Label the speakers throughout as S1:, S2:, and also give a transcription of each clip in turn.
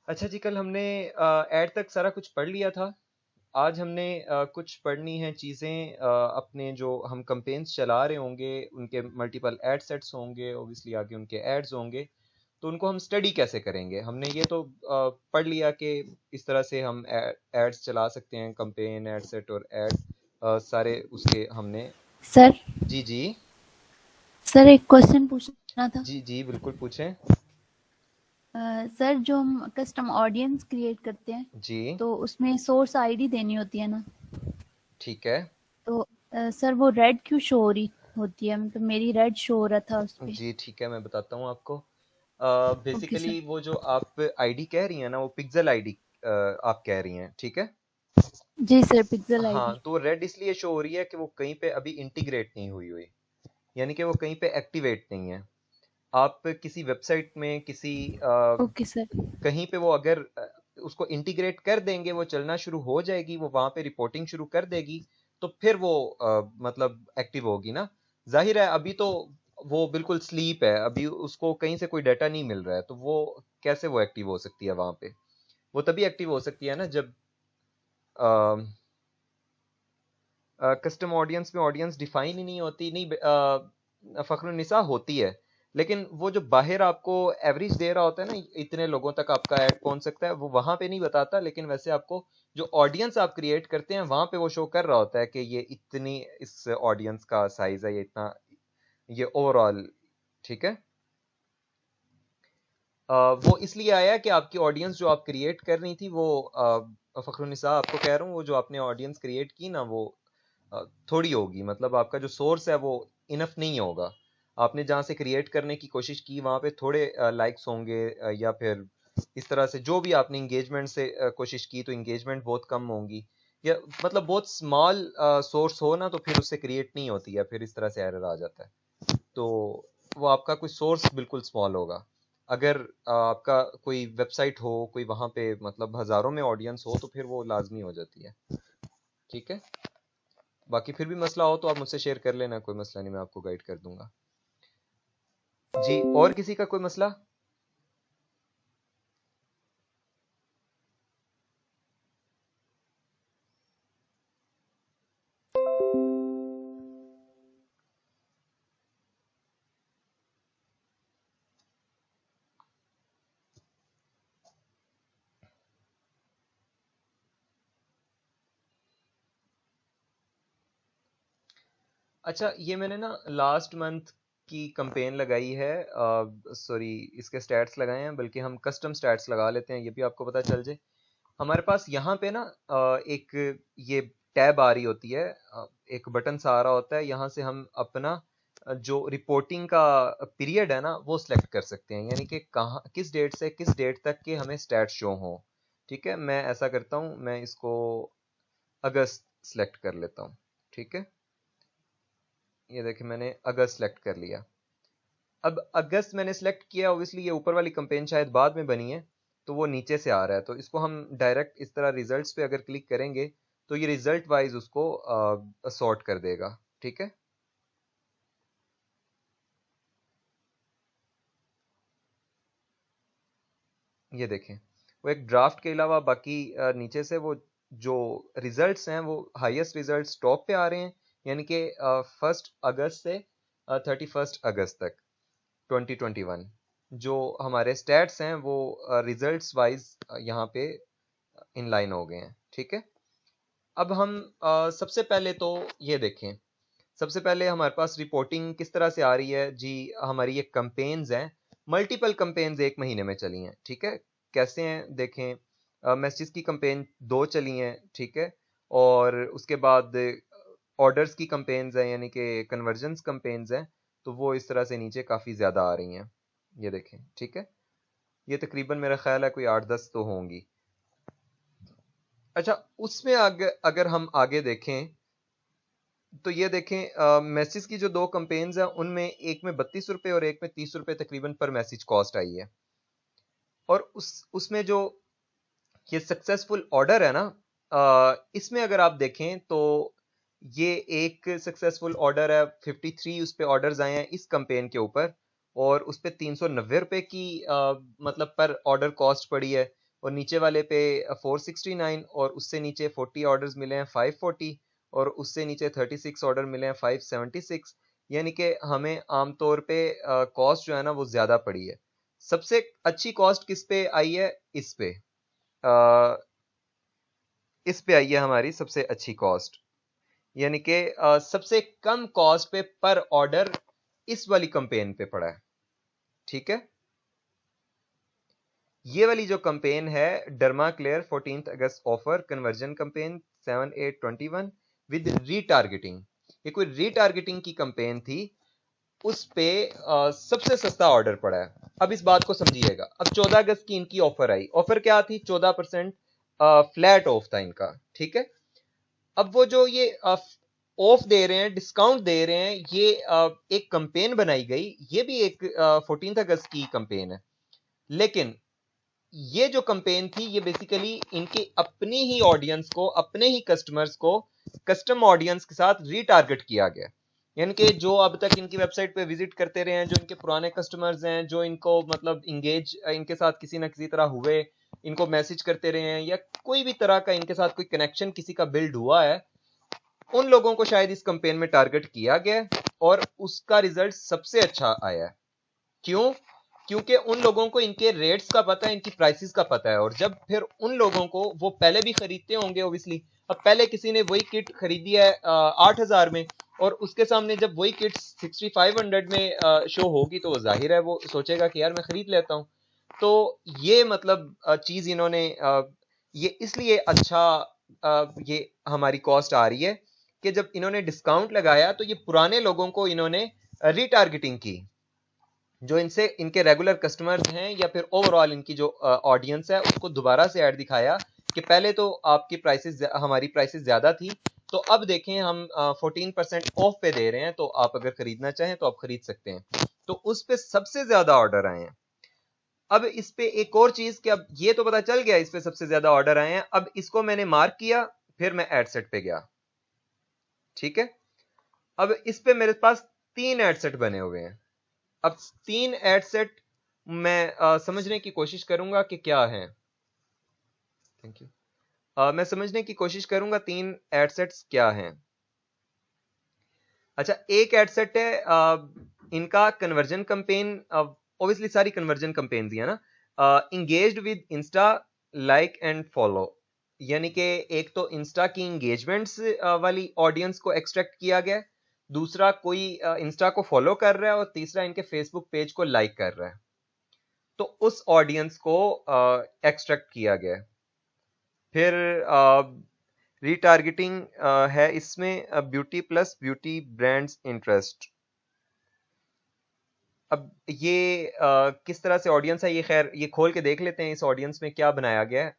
S1: अच्छा जी, कल हमने ऐड तक सारा कुछ पढ़ लिया था। आज हमने कुछ पढ़नी है चीज़ें, अपने जो हम कैंपेन्स चला रहे होंगे उनके मल्टीपल एड सेट्स होंगे, ऑब्वियसली आगे उनके एड्स होंगे, तो उनको हम स्टडी कैसे करेंगे। हमने ये तो पढ़ लिया कि इस तरह से हम एड्स चला सकते हैं, कैंपेन एड सेट और एड सारे उसके हमने।
S2: सर
S1: जी जी।
S2: सर एक क्वेश्चन पूछना था।
S1: जी जी बिल्कुल पूछें।
S2: सर जो हम कस्टम ऑडियंस क्रिएट करते हैं
S1: जी
S2: तो उसमें सोर्स आईडी देनी होती है ना।
S1: ठीक है।
S2: तो सर वो रेड क्यों शो हो रही होती है, मतलब मेरी रेड शो हो रहा था उस पे।
S1: जी ठीक है, मैं बताता हूँ आपको।
S2: Okay sir.
S1: बेसिकली वो जो आप आईडी कह रही हैं ना, वो पिक्सल आईडी आप कह रही हैं, ठीक है।
S2: जी सर, पिक्सल आईडी।
S1: हाँ, तो रेड इसलिए शो हो रही है कि वो कहीं पे अभी इंटीग्रेट नहीं हुई हुई, यानी कि वो कहीं पे एक्टिवेट नहीं है। आप किसी वेबसाइट में किसी
S2: ओके सर।
S1: कहीं पे वो अगर उसको इंटीग्रेट कर देंगे, वो चलना शुरू हो जाएगी, वो वहां पे रिपोर्टिंग शुरू कर देगी, तो फिर वो मतलब एक्टिव होगी ना। जाहिर है अभी तो वो बिल्कुल स्लीप है, अभी उसको कहीं से कोई डाटा नहीं मिल रहा है, तो वो कैसे वो एक्टिव हो सकती है वहां पे। वो तभी एक्टिव हो सकती है ना जब कस्टम ऑडियंस में ऑडियंस डिफाइन ही नहीं होती। नहीं, फखरुन्निसा होती है, लेकिन वो जो बाहर आपको एवरेज दे रहा होता है ना, इतने लोगों तक आपका ऐड पहुंच सकता है, वो वहां पे नहीं बताता, लेकिन वैसे आपको जो ऑडियंस आप क्रिएट करते हैं वहां पे वो शो कर रहा होता है कि ये इतनी इस ऑडियंस का साइज है, ये इतना, ये ओवरऑल। ठीक है। वो इसलिए आया कि आपकी ऑडियंस जो आप क्रिएट कर रही थी वो फखरुन्निसा आपको कह रहा हूँ, वो जो आपने ऑडियंस क्रिएट की ना वो अ, थोड़ी होगी, मतलब आपका जो सोर्स है वो इनफ नहीं होगा। आपने जहाँ से क्रिएट करने की कोशिश की वहाँ पे थोड़े लाइक्स होंगे, या फिर इस तरह से जो भी आपने इंगेजमेंट से कोशिश की तो इंगेजमेंट बहुत कम होंगी, या मतलब बहुत स्मॉल सोर्स हो ना, तो फिर उससे क्रिएट नहीं होती है, फिर इस तरह से एरर आ जाता है। तो वो आपका कोई सोर्स बिल्कुल स्मॉल होगा। अगर आपका कोई वेबसाइट हो, कोई वहाँ पे मतलब हज़ारों में ऑडियंस हो, तो फिर वो लाजमी हो जाती है। ठीक है। बाकी फिर भी मसला हो तो आप मुझसे शेयर कर लेना, कोई मसला नहीं, मैं आपको गाइड कर दूंगा। जी, और किसी का कोई मसला? अच्छा, ये मैंने ना लास्ट मंथ की कंपेन लगाई है, सॉरी, इसके स्टैट्स लगाए हैं, बल्कि हम कस्टम स्टैट्स लगा लेते हैं, ये भी आपको पता चल जाए। हमारे पास यहाँ पे ना एक ये टैब आ रही होती है, एक बटन सा आ रहा होता है, यहाँ से हम अपना जो रिपोर्टिंग का पीरियड है ना वो सिलेक्ट कर सकते हैं, यानी कि कहाँ किस डेट से किस डेट तक के हमें स्टैट शो हो। ठीक है, मैं ऐसा करता हूँ, मैं इसको अगस्त सिलेक्ट कर लेता हूँ। ठीक है, ये देखिए मैंने अगस्त सेलेक्ट कर लिया। अब अगस्त मैंने सेलेक्ट किया, ऑब्वियसली ये ऊपर वाली कंपेन शायद बाद में बनी है, तो वो नीचे से आ रहा है, तो इसको हम डायरेक्ट इस तरह रिजल्ट्स पे अगर क्लिक करेंगे तो ये रिजल्ट वाइज उसको सॉर्ट कर देगा। ठीक है। ये देखें, वो एक ड्राफ्ट के अलावा बाकी नीचे से वो जो रिजल्ट्स हैं वो हाईएस्ट रिजल्ट्स टॉप पे आ रहे हैं, यानी कि 1 अगस्त से 31 अगस्त तक 2021 जो हमारे स्टैट्स हैं वो रिजल्ट्स वाइज यहाँ पे इन लाइन हो गए हैं। ठीक है। अब हम सबसे पहले तो ये देखें, सबसे पहले हमारे पास रिपोर्टिंग किस तरह से आ रही है जी। हमारी ये कंपेन्स हैं, मल्टीपल कंपेन्स एक महीने में चली हैं। ठीक है, कैसे हैं देखें, मैसेज की कंपेन 2 चली हैं, ठीक है, और उसके बाद ऑर्डर्स की कंपेन्स हैं, यानी कि कन्वर्जन्स कंपेन्स हैं, तो वो इस तरह से नीचे काफ़ी ज़्यादा आ रही हैं। ये देखें, ठीक है, ये तकरीबन मेरा ख्याल है कोई 8-10 तो होंगी। अच्छा, उसमें अगर हम आगे देखें तो ये देखें, मैसेज की जो 2 कंपेन्स हैं उनमें एक में 32 रुपये और एक में 30 रुपये तकरीबन पर मैसेज कॉस्ट आई है। और उसमें जो ये सक्सेसफुल ऑर्डर है ना, इसमें अगर आप देखें तो ये एक सक्सेसफुल ऑर्डर है, 53 उस पे ऑर्डर्स आए हैं इस कंपेन के ऊपर, और उस पे 390 रुपये की मतलब पर ऑर्डर कॉस्ट पड़ी है। और नीचे वाले पे 469 और उससे नीचे 40 ऑर्डर्स मिले हैं 540 और उससे नीचे 36 ऑर्डर मिले हैं 576, यानी कि हमें आमतौर पे कॉस्ट जो है ना वो ज्यादा पड़ी है। सबसे अच्छी कॉस्ट किस पे आई है? अ, इस पे आई है हमारी सबसे अच्छी कॉस्ट, यानी कि सबसे कम कॉस्ट पे पर ऑर्डर इस वाली कैंपेन पे पड़ा है। ठीक है, ये वाली जो कैंपेन है डर्मा क्लेयर 14 अगस्त offer conversion campaign 7821 with retargeting, ये कोई रीटारगेटिंग की कैंपेन थी, उस पे सबसे सस्ता ऑर्डर पड़ा है। अब इस बात को समझिएगा। अब 14 अगस्त की इनकी ऑफर आई, ऑफर क्या थी? 14% फ्लैट ऑफ था इनका। ठीक है, अब वो जो ये ऑफ दे रहे हैं, डिस्काउंट दे रहे हैं, ये एक कैंपेन बनाई गई, ये भी एक 14 अगस्त की कैंपेन है, लेकिन ये जो कैंपेन थी ये बेसिकली इनके अपनी ही ऑडियंस को, अपने ही कस्टमर्स को कस्टम ऑडियंस के साथ रीटारगेट किया गया। यानी कि जो अब तक इनकी वेबसाइट पे विजिट करते रहे हैं, जो इनके पुराने कस्टमर्स हैं, जो इनको मतलब इंगेज इनके साथ किसी ना किसी तरह हुए, इनको मैसेज करते रहे हैं, या कोई भी तरह का इनके साथ कोई कनेक्शन किसी का बिल्ड हुआ है, उन लोगों को शायद इस कैंपेन में टारगेट किया गया और उसका रिजल्ट सबसे अच्छा आया है। क्यों? क्योंकि उन लोगों को इनके रेट्स का पता है, इनकी प्राइसेस का पता है, और जब फिर उन लोगों को वो पहले भी खरीदते होंगे ओब्वियसली। अब पहले किसी ने वही किट खरीदी है 8,000 में, और उसके सामने जब वही किट 6500 में शो होगी, तो जाहिर है वो सोचेगा कि यार मैं खरीद लेता हूं। तो ये मतलब चीज इन्होंने ये इसलिए अच्छा ये हमारी कॉस्ट आ रही है कि जब इन्होंने डिस्काउंट लगाया तो ये पुराने लोगों को इन्होंने रीटारगेटिंग की, जो इनसे इनके रेगुलर कस्टमर्स हैं या फिर ओवरऑल इनकी जो ऑडियंस है, उसको दोबारा से ऐड दिखाया कि पहले तो आपकी प्राइसेस, हमारी प्राइसेस ज्यादा थी, तो अब देखें हम 14% ऑफ पे दे रहे हैं, तो आप अगर खरीदना चाहें तो आप खरीद सकते हैं। तो उस पे सबसे ज्यादा ऑर्डर आए हैं। अब इस पे एक और चीज कि अब ये तो पता चल गया इस पे सबसे ज्यादा ऑर्डर आए हैं, अब इसको मैंने मार्क किया, फिर मैं एड सेट पे गया। ठीक है, अब इस पे मेरे पास 3 एड सेट बने हुए हैं। अब 3 एड सेट मैं समझने की कोशिश करूंगा कि क्या है। Thank you. मैं समझने की कोशिश करूंगा 3 एड सेट्स क्या हैं। अच्छा, एक एड सेट है इनका कन्वर्जन कैंपेन, ऑब्वियसली सारी कन्वर्जन कैंपेन है ना, engaged with Insta like and follow, यानी कि एक तो इंस्टा की इंगेजमेंट्स वाली ऑडियंस को एक्सट्रैक्ट किया गया, दूसरा कोई इंस्टा को फॉलो कर रहा है, और तीसरा इनके फेसबुक पेज को लाइक कर रहा है, तो उस ऑडियंस को एक्सट्रैक्ट किया गया। फिर रीटारगेटिंग है इसमें beauty plus beauty brands interest. अब ये किस तरह से ऑडियंस है, ये खैर ये खोल के देख लेते हैं इस ऑडियंस में क्या बनाया गया है,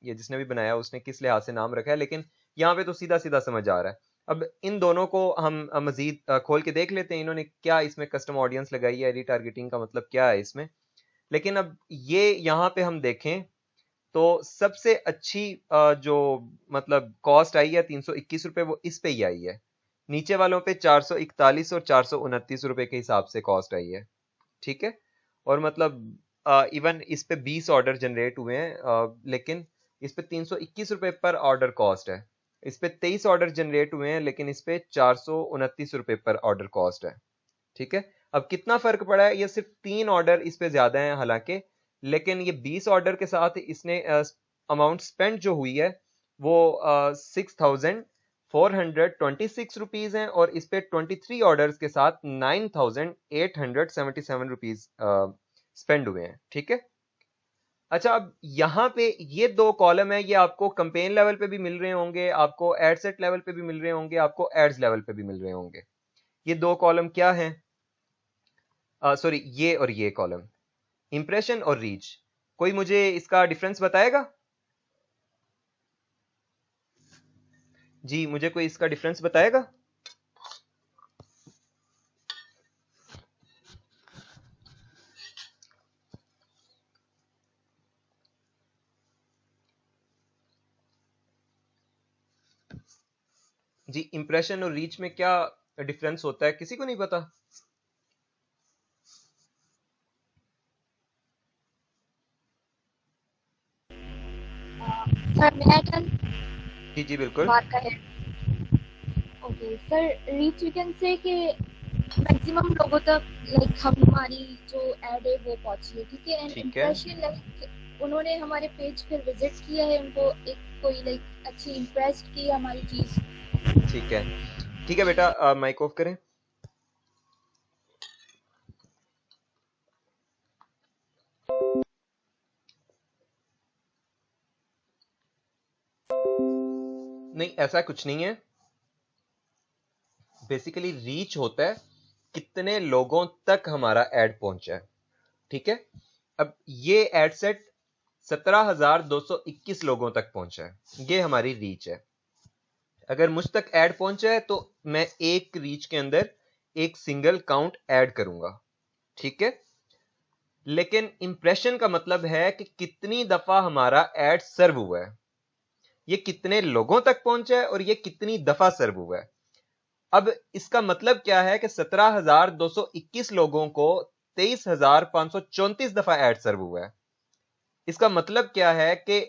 S1: ये जिसने भी बनाया उसने किस लिहाज से नाम रखा है, लेकिन यहाँ पे तो सीधा सीधा समझ आ रहा है। अब इन दोनों को हम मजीद खोल के देख लेते हैं, इन्होंने क्या इसमें कस्टम ऑडियंस लगाई है, रीटारगेटिंग का मतलब क्या है इसमें। लेकिन अब ये यहाँ पे हम देखें तो सबसे अच्छी जो मतलब कॉस्ट आई है 321 रुपए, वो इस पे ही आई है। नीचे वालों पे 441 और 429 रुपए के हिसाब से कॉस्ट आई है। ठीक है, और मतलब इवन इस पे 20 ऑर्डर जनरेट हुए हैं, लेकिन इस पे 321 रुपए पर ऑर्डर कॉस्ट है। इस पे 23 ऑर्डर जनरेट हुए हैं, लेकिन इस पे 429 रुपए पर ऑर्डर कॉस्ट है। ठीक है, अब कितना फर्क पड़ा है? ये सिर्फ 3 ऑर्डर इस पे ज्यादा हैं हालांकि, लेकिन ये 20 ऑर्डर के साथ इसने अमाउंट स्पेंड जो हुई है वो 6,426 रुपीज है, और इस पे 23 ऑर्डर्स के साथ 9,877 रुपीज स्पेंड हुए हैं। ठीक है, अच्छा, अब यहाँ पे ये 2 कॉलम है, ये आपको कंपेन लेवल पे भी मिल रहे होंगे, आपको एड सेट लेवल पे भी मिल रहे होंगे, आपको एड्स लेवल पे भी मिल रहे होंगे। ये 2 कॉलम क्या हैं? सॉरी, ये और ये कॉलम, इंप्रेशन और रीच। कोई मुझे इसका डिफरेंस बताएगा? जी, मुझे कोई इसका डिफरेंस बताएगा? जी, इंप्रेशन और रीच में क्या डिफरेंस होता है, किसी को नहीं पता?
S3: सर मैं टर्न
S1: जी जी बिल्कुल।
S3: बात का है। Okay sir, reach you can say कि मैक्सिमम लोगों तक लाइक हमारी जो एड है वो पहुंची है, ठीक है। एंड
S1: ठीक है
S3: इम्प्रेशन लाइक उन्होंने हमारे पेज पर विजिट किया है, उनको एक कोई लाइक अच्छी इम्प्रेस्ड की हमारी चीज।
S1: ठीक है। ठीक है बेटा, माइक ऑफ करें। नहीं, ऐसा कुछ नहीं है। बेसिकली रीच होता है कितने लोगों तक हमारा एड पहुंचा है, ठीक है। अब ये एड सेट 17,221 लोगों तक पहुंचा है, ये हमारी रीच है। अगर मुझ तक ऐड पहुंचा है तो मैं एक रीच के अंदर एक सिंगल काउंट ऐड करूंगा, ठीक है। लेकिन इंप्रेशन का मतलब है कि कितनी दफा हमारा ऐड सर्व हुआ है, ये कितने लोगों तक पहुंचा है और ये कितनी दफा सर्व हुआ है। अब इसका मतलब क्या है कि 17,221 लोगों को 23,534 दफा ऐड सर्व हुआ है। इसका मतलब क्या है कि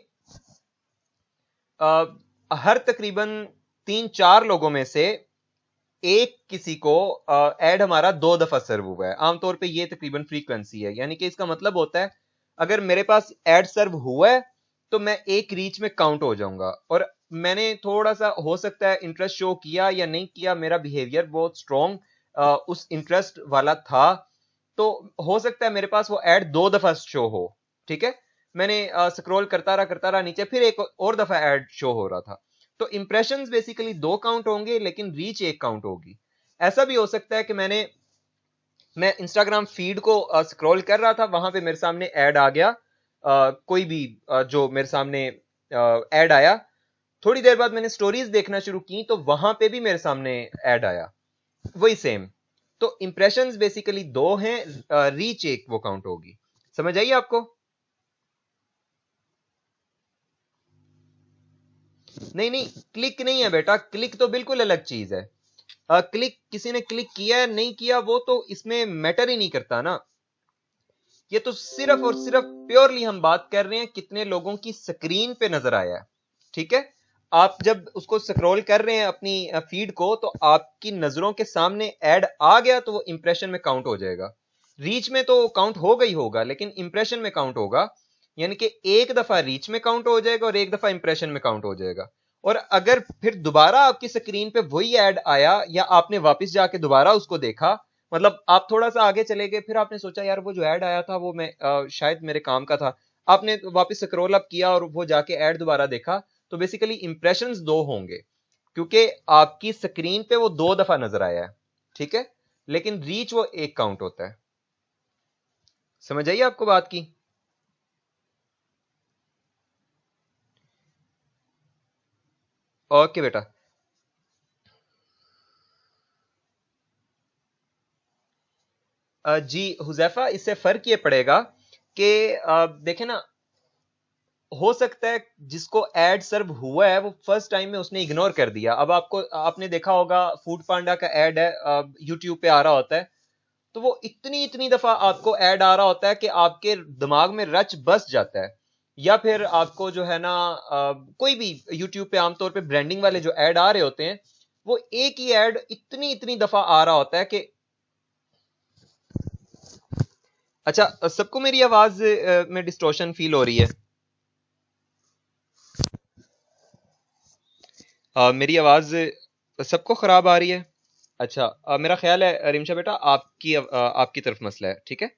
S1: हर तकरीबन 3-4 लोगों में से एक किसी को ऐड हमारा 2 दफा सर्व हुआ है। आमतौर पे ये तकरीबन फ्रीक्वेंसी है, यानी कि इसका मतलब होता है अगर मेरे पास ऐड सर्व हुआ है तो मैं एक रीच में काउंट हो जाऊंगा। और मैंने थोड़ा सा हो सकता है इंटरेस्ट शो किया या नहीं किया, मेरा बिहेवियर बहुत स्ट्रॉन्ग उस इंटरेस्ट वाला था, तो हो सकता है मेरे पास वो ऐड 2 दफा शो हो, ठीक है। मैंने स्क्रॉल करता रहा नीचे, फिर एक और दफा ऐड शो हो रहा था। तो इंप्रेशंस बेसिकली 2 काउंट होंगे लेकिन रीच 1 काउंट होगी। ऐसा भी हो सकता है कि मैं इंस्टाग्राम फीड को स्क्रॉल कर रहा था, वहां पे मेरे सामने ऐड आ गया, कोई भी जो मेरे सामने ऐड आया। थोड़ी देर बाद मैंने स्टोरीज देखना शुरू की तो वहां पे भी मेरे सामने ऐड आया, वही सेम। तो इंप्रेशंस बेसिकली 2 हैं, रीच 1 वो काउंट होगी। समझ आइए आपको? नहीं नहीं, क्लिक नहीं है बेटा, क्लिक तो बिल्कुल अलग चीज है। क्लिक किसी ने क्लिक किया है नहीं किया वो तो इसमें मैटर ही नहीं करता ना। ये तो सिर्फ और सिर्फ प्योरली हम बात कर रहे हैं कितने लोगों की स्क्रीन पे नजर आया है, ठीक है। आप जब उसको स्क्रॉल कर रहे हैं अपनी फीड को तो आपकी नजरों के सामने ऐड आ गया तो वो इंप्रेशन में काउंट हो जाएगा। रीच में तो काउंट होगा ही होगा लेकिन इंप्रेशन में काउंट होगा, यानी कि एक दफा रीच में काउंट हो जाएगा और एक दफा इंप्रेशन में काउंट हो जाएगा। और अगर फिर दोबारा आपकी स्क्रीन पे वही ऐड आया या आपने वापस जाके दोबारा उसको देखा, मतलब आप थोड़ा सा आगे चले गए, फिर आपने सोचा यार वो जो ऐड आया था वो मैं शायद मेरे काम का था, आपने वापस स्क्रॉल अप किया और वो जाके ऐड दोबारा देखा, तो बेसिकली इंप्रेशंस 2 होंगे क्योंकि आपकी स्क्रीन पे वो 2 दफा नजर आया है, ठीक है। लेकिन रीच वो 1 काउंट होता है। समझ आइए आपको बात की? ओके बेटा। जी हुजैफा, इससे फर्क ये पड़ेगा कि देखे ना, हो सकता है जिसको एड सर्व हुआ है वो फर्स्ट टाइम में उसने इग्नोर कर दिया। अब आपने देखा होगा फूड पांडा का एड है, यूट्यूब पे आ रहा होता है, तो वो इतनी इतनी दफा आपको ऐड आ रहा होता है कि आपके दिमाग में रच बस जाता है। या फिर आपको जो है ना, कोई भी यूट्यूब पे आमतौर पे ब्रांडिंग वाले जो ऐड आ रहे होते हैं, वो एक ही ऐड इतनी इतनी दफा आ रहा होता है कि अच्छा, सबको मेरी आवाज में डिस्टॉर्शन फील हो रही है? मेरी आवाज सबको खराब आ रही है? अच्छा, मेरा ख्याल है रिमशा बेटा आपकी तरफ मसला है, ठीक है।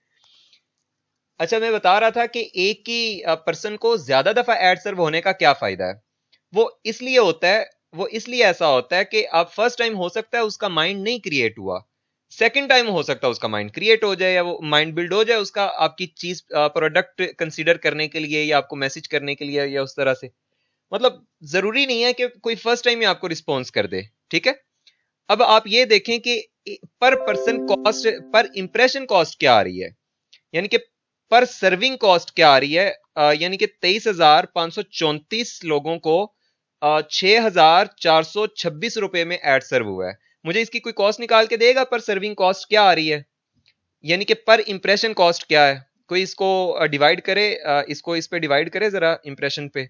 S1: अच्छा, मैं बता रहा था कि एक ही पर्सन को ज्यादा दफा एड सर्व होने का क्या फायदा है। वो इसलिए होता है, वो इसलिए ऐसा होता है कि आप फर्स्ट टाइम हो सकता है उसका माइंड नहीं क्रिएट हुआ, सेकंड टाइम हो सकता है उसका माइंड क्रिएट हो जाए या वो माइंड बिल्ड हो जाए उसका आपकी चीज प्रोडक्ट कंसीडर करने के लिए या आपको मैसेज करने के लिए या उस तरह से। मतलब जरूरी नहीं है कि कोई फर्स्ट टाइम ही आपको रिस्पॉन्स कर दे, ठीक है। अब आप ये देखें कि पर पर्सन कॉस्ट, पर इंप्रेशन कॉस्ट क्या आ रही है, यानी कि पर सर्विंग कॉस्ट क्या आ रही है। यानी कि 23,534 लोगों को 6,426 रुपए में एड सर्व हुआ है। मुझे इसकी कोई कॉस्ट निकाल के देगा पर सर्विंग कॉस्ट क्या आ रही है, यानी कि पर इंप्रेशन कॉस्ट क्या है? कोई इसको डिवाइड करे, इसको इस पे डिवाइड करे जरा इंप्रेशन पे।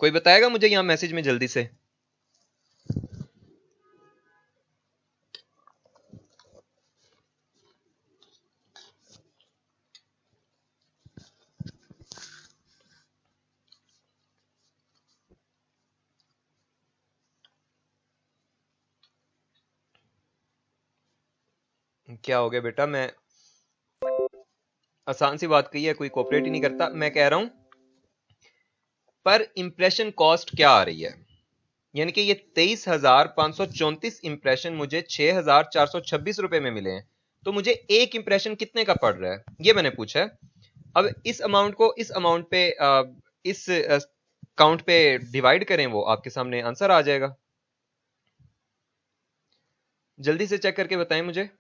S1: कोई बताएगा मुझे यहाँ मैसेज में जल्दी से? क्या हो गया बेटा? मैं आसान सी बात कही है, कोई कोऑपरेट ही नहीं करता। मैं कह रहा हूं पर इंप्रेशन कॉस्ट क्या आ रही है, यानी कि ये 23,534 इंप्रेशन मुझे 6,426 रुपए में मिले हैं, तो मुझे एक इंप्रेशन कितने का पड़ रहा है ये मैंने पूछा है। अब इस अमाउंट को इस अमाउंट पे इस काउंट पे डिवाइड करें, वो आपके सामने आंसर आ जाएगा। जल्दी से चेक करके बताएं मुझे।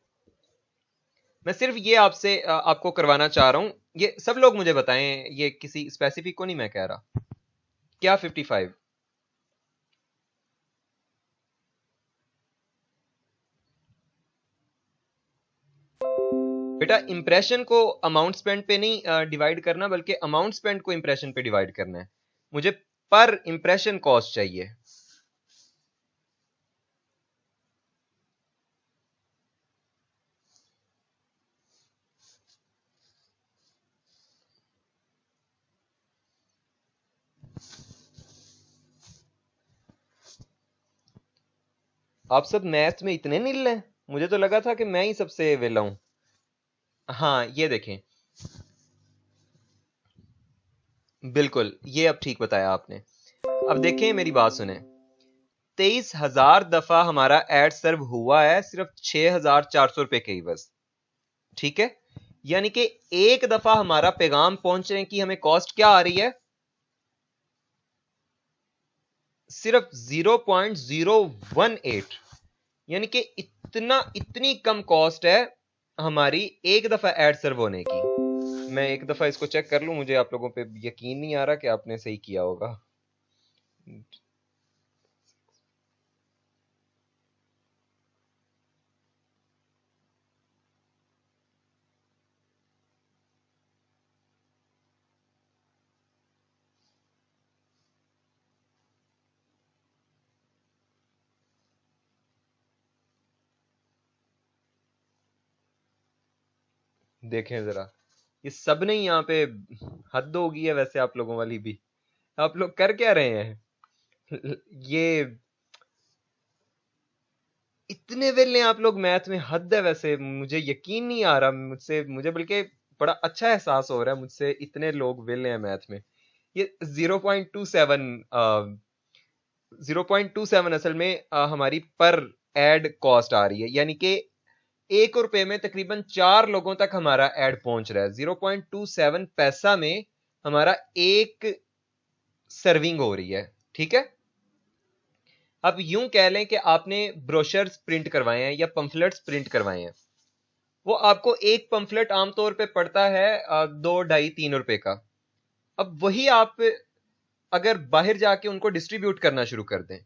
S1: मैं सिर्फ ये आपसे आपको करवाना चाह रहा हूं, ये सब लोग मुझे बताएं, ये किसी स्पेसिफिक को नहीं मैं कह रहा। क्या 55? बेटा इंप्रेशन को अमाउंट स्पेंड पे नहीं डिवाइड करना, बल्कि अमाउंट स्पेंड को इंप्रेशन पे डिवाइड करना है। मुझे पर इंप्रेशन कॉस्ट चाहिए। आप सब मैथ में इतने नील हैं, मुझे तो लगा था कि मैं ही सबसे वेला हूं। हाँ ये देखें, बिल्कुल ये अब ठीक बताया आपने। अब देखें मेरी बात सुने, 23,000 दफा हमारा एड सर्व हुआ है सिर्फ 6,400 रुपए के ही बस, ठीक है। यानी कि एक दफा हमारा पैगाम पहुंचने की हमें कॉस्ट क्या आ रही है, सिर्फ 0.018, यानी कि इतनी कम कॉस्ट है हमारी एक दफा एड सर्व होने की। मैं एक दफा इसको चेक कर लूं, मुझे आप लोगों पे यकीन नहीं आ रहा कि आपने सही किया होगा। देखें जरा, ये सब नहीं यहाँ पे हद होगी है वैसे आप लोगों वाली भी। आप लोग कर क्या रहे हैं? ये इतने वेले आप लोग मैथ में, हद है वैसे। मुझे यकीन नहीं आ रहा मुझसे, मुझे बल्कि बड़ा अच्छा एहसास हो रहा है मुझसे इतने लोग वेले हैं मैथ में। ये 0.27 0.27 असल में हमारी पर एड कॉस्ट आ रही है, यानी कि ₹1 में तकरीबन 4 लोगों तक हमारा एड पहुंच रहा है। 0.27 पैसा में हमारा एक सर्विंग हो रही है, ठीक है। अब यूं कह लें कि आपने ब्रोशर्स प्रिंट करवाए हैं या पंफलेट्स प्रिंट करवाए हैं, वो आपको एक पंफलेट आमतौर पे पड़ता है 2, 2.5, 3 रुपए का। अब वही आप अगर बाहर जाके उनको डिस्ट्रीब्यूट करना शुरू कर दें,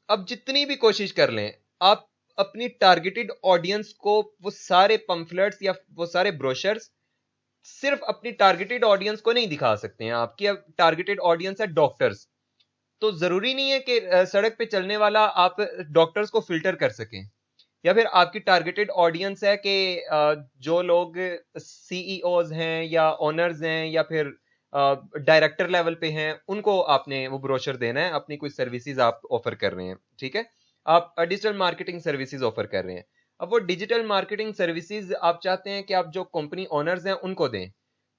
S1: अब जितनी भी कोशिश कर लें आप अपनी टारगेटेड ऑडियंस को वो सारे पंफलेट्स या वो सारे ब्रोशर्स सिर्फ अपनी टारगेटेड ऑडियंस को नहीं दिखा सकते हैं। आपकी अब टारगेटेड ऑडियंस है डॉक्टर्स, तो जरूरी नहीं है कि सड़क पे चलने वाला आप डॉक्टर्स को फिल्टर कर सकें, या फिर आपकी टारगेटेड ऑडियंस है कि जो लोग सीईओज हैं या ओनर्स हैं या फिर डायरेक्टर लेवल पे हैं, उनको आपने वो ब्रोशर देना है, अपनी कोई सर्विसेज आप ऑफर कर रहे हैं, ठीक है। आप डिजिटल मार्केटिंग सर्विसेज ऑफर कर रहे हैं। अब वो डिजिटल मार्केटिंग सर्विसेज आप चाहते हैं कि आप जो कंपनी ओनर्स हैं उनको दें,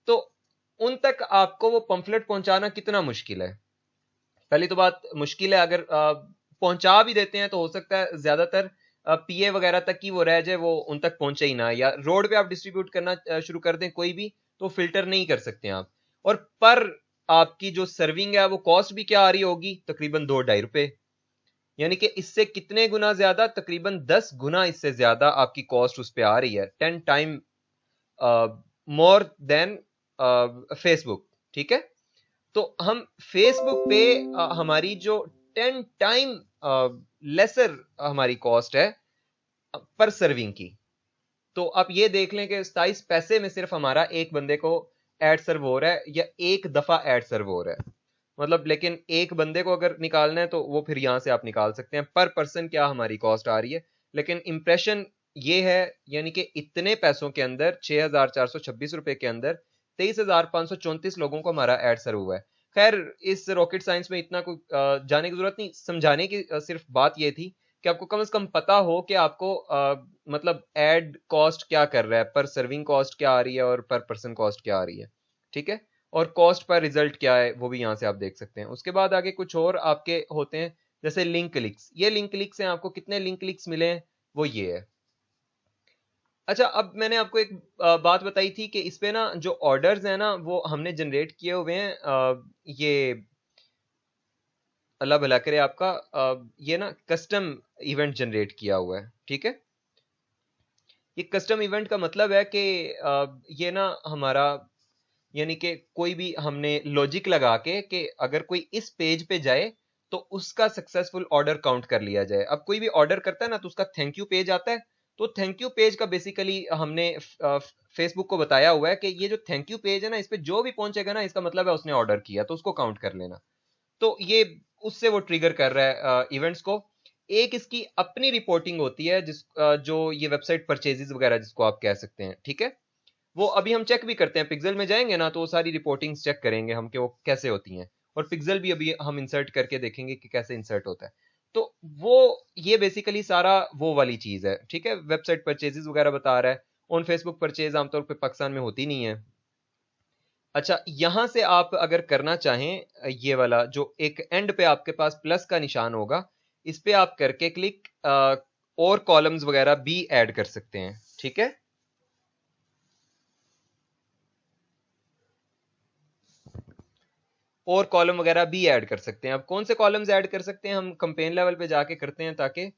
S1: तो उन तक आपको वो पंफलेट पहुंचाना कितना मुश्किल है। पहली तो बात मुश्किल है, अगर पहुंचा भी देते हैं तो हो सकता है ज्यादातर पीए वगैरह तक की वो रह जाए, वो उन तक पहुंचे ही ना, या रोड पे आप डिस्ट्रीब्यूट करना शुरू कर दें कोई भी, तो फिल्टर नहीं कर सकते आप। और पर आपकी जो सर्विंग है वो कॉस्ट भी क्या आ रही होगी, तकरीबन 2, 2.5 रुपए, यानी कि इससे कितने गुना ज्यादा, तकरीबन 10 गुना इससे ज्यादा आपकी कॉस्ट उस पर आ रही है। 10 टाइम मोर देन फेसबुक, ठीक है। तो हम फेसबुक पे हमारी जो 10 टाइम लेसर हमारी कॉस्ट है पर सर्विंग की, तो आप ये देख लें कि 27 पैसे में सिर्फ हमारा एक बंदे को एड सर्व हो रहा है, या एक दफा एड सर्व हो रहा है। मतलब लेकिन एक बंदे को अगर निकालना है तो वो फिर यहाँ से आप निकाल सकते हैं पर पर्सन क्या हमारी कॉस्ट आ रही है। लेकिन इम्प्रेशन ये है, यानी कि इतने पैसों के अंदर 6,426 रुपए के अंदर 23,534 लोगों को हमारा एड सर्व हुआ है। खैर इस रॉकेट साइंस में इतना कोई जाने की जरूरत नहीं, समझाने की सिर्फ बात ये थी कि आपको कम से कम पता हो कि आपको मतलब एड कॉस्ट क्या कर रहा है, पर सर्विंग कॉस्ट क्या आ रही है और पर पर्सन कॉस्ट क्या आ रही है। ठीक है, और कॉस्ट पर रिजल्ट क्या है वो भी यहाँ से आप देख सकते हैं। उसके बाद आगे कुछ और आपके होते हैं जैसे लिंक क्लिक्स। ये लिंक क्लिक्स हैं, आपको कितने लिंक क्लिक्स मिले हैं वो ये है। अच्छा, अब मैंने आपको एक बात बताई थी कि इस पे ना जो ऑर्डर्स हैं ना वो हमने जनरेट किए हुए हैं। ये अल्लाह भला करे आपका, ये ना कस्टम इवेंट जनरेट किया हुआ है। ठीक है, ये कस्टम इवेंट का मतलब है कि ये ना हमारा, यानी कि कोई भी हमने लॉजिक लगा के कि अगर कोई इस पेज पे जाए तो उसका सक्सेसफुल ऑर्डर काउंट कर लिया जाए। अब कोई भी ऑर्डर करता है ना तो उसका थैंक यू पेज आता है, तो थैंक यू पेज का बेसिकली हमने फेसबुक को बताया हुआ है कि ये जो थैंक यू पेज है ना, इस पे जो भी पहुंचेगा ना इसका मतलब है उसने ऑर्डर किया, तो उसको काउंट कर लेना। तो ये उससे वो ट्रिगर कर रहा है इवेंट्स को। एक इसकी अपनी रिपोर्टिंग होती है जो ये वेबसाइट परचेजेस वगैरह जिसको आप कह सकते हैं। ठीक है, वो अभी हम चेक भी करते हैं, पिक्सल में जाएंगे ना तो वो सारी रिपोर्टिंग्स चेक करेंगे हम कि वो कैसे होती हैं, और पिक्सल भी अभी हम इंसर्ट करके देखेंगे कि कैसे इंसर्ट होता है। तो वो ये बेसिकली सारा वो वाली चीज है। ठीक है, वेबसाइट परचेजेस वगैरह बता रहा है। ऑन फेसबुक परचेज आमतौर पर पाकिस्तान में होती नहीं है। अच्छा, यहां से आप अगर करना चाहें ये वाला जो एक एंड पे आपके पास प्लस का निशान होगा, इस पे आप करके क्लिक और कॉलम्स वगैरह भी ऐड कर सकते हैं। ठीक है, और कॉलम वगैरह भी ऐड कर सकते हैं। अब कौन से कॉलम्स ऐड कर सकते हैं हम कंपेन लेवल पे जाके करते हैं ताकि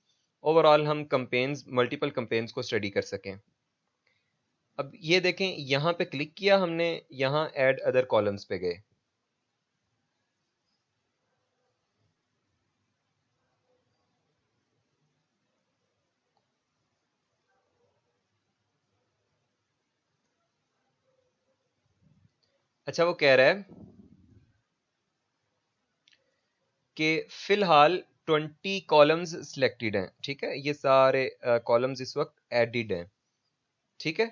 S1: ओवरऑल हम कंपेन्स, मल्टीपल कंपेन्स को स्टडी कर सकें। अब ये देखें, यहां पे क्लिक किया हमने, यहां ऐड अदर कॉलम्स पे गए। अच्छा, वो कह रहा है कि फिलहाल 20 कॉलम्स सिलेक्टेड हैं। ठीक है, ये सारे कॉलम्स इस वक्त एडिड हैं। ठीक है,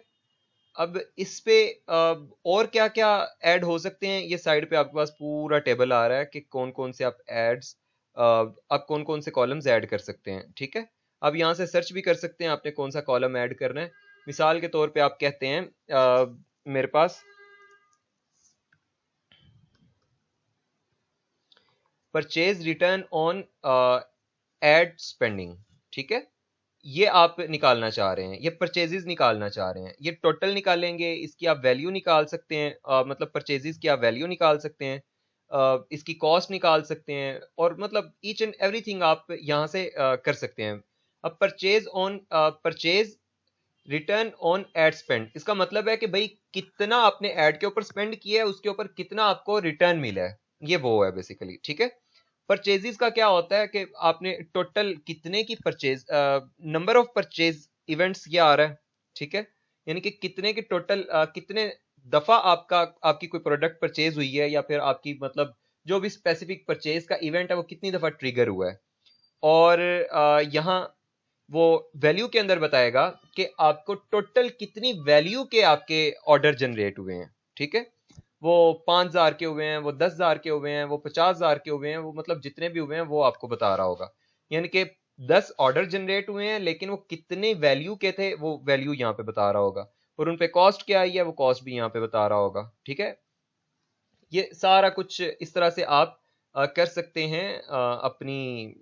S1: अब इस पे और क्या क्या ऐड हो सकते हैं, ये साइड पे आपके पास पूरा टेबल आ रहा है कि कौन कौन से आप एड्स, आप कौन कौन से कॉलम्स ऐड कर सकते हैं। ठीक है, अब यहाँ से सर्च भी कर सकते हैं आपने कौन सा कॉलम ऐड करना है। मिसाल के तौर पे आप कहते हैं मेरे पास purchase return on ad spending. ठीक है, ये आप निकालना चाह रहे हैं, ये परचेजेस निकालना चाह रहे हैं, ये टोटल निकालेंगे, इसकी आप वैल्यू निकाल सकते हैं, मतलब परचेजेस की आप वैल्यू निकाल सकते हैं, इसकी कॉस्ट निकाल सकते हैं, और मतलब ईच एंड एवरीथिंग आप यहाँ से कर सकते हैं। अब purchase return on ad spend, इसका मतलब है कि भाई कितना आपने एड के ऊपर स्पेंड किया है उसके ऊपर कितना आपको रिटर्न मिला है, ये वो है बेसिकली। ठीक है, परचेजेस का क्या होता है कि आपने टोटल कितने की purchase, number of purchase events ये आ रहा है। ठीक है, यानी कि कितने के टोटल, कितने दफा आपकी कोई प्रोडक्ट परचेज हुई है, या फिर आपकी मतलब जो भी स्पेसिफिक परचेज का इवेंट है वो कितनी दफा ट्रिगर हुआ है। और यहाँ वो वैल्यू के अंदर बताएगा कि आपको टोटल कितनी वैल्यू के आपके ऑर्डर जनरेट हुए हैं। ठीक है, वो 5,000 के हुए हैं, वो 10,000 के हुए हैं, वो 50,000 के हुए हैं, वो मतलब जितने भी हुए हैं वो आपको बता रहा होगा। यानी कि 10 ऑर्डर जनरेट हुए हैं लेकिन वो कितने वैल्यू के थे वो वैल्यू यहाँ पे बता रहा होगा, और उन पे कॉस्ट क्या आई है वो कॉस्ट भी यहाँ पे बता रहा होगा। ठीक है, ये सारा कुछ इस तरह से आप कर सकते हैं अपनी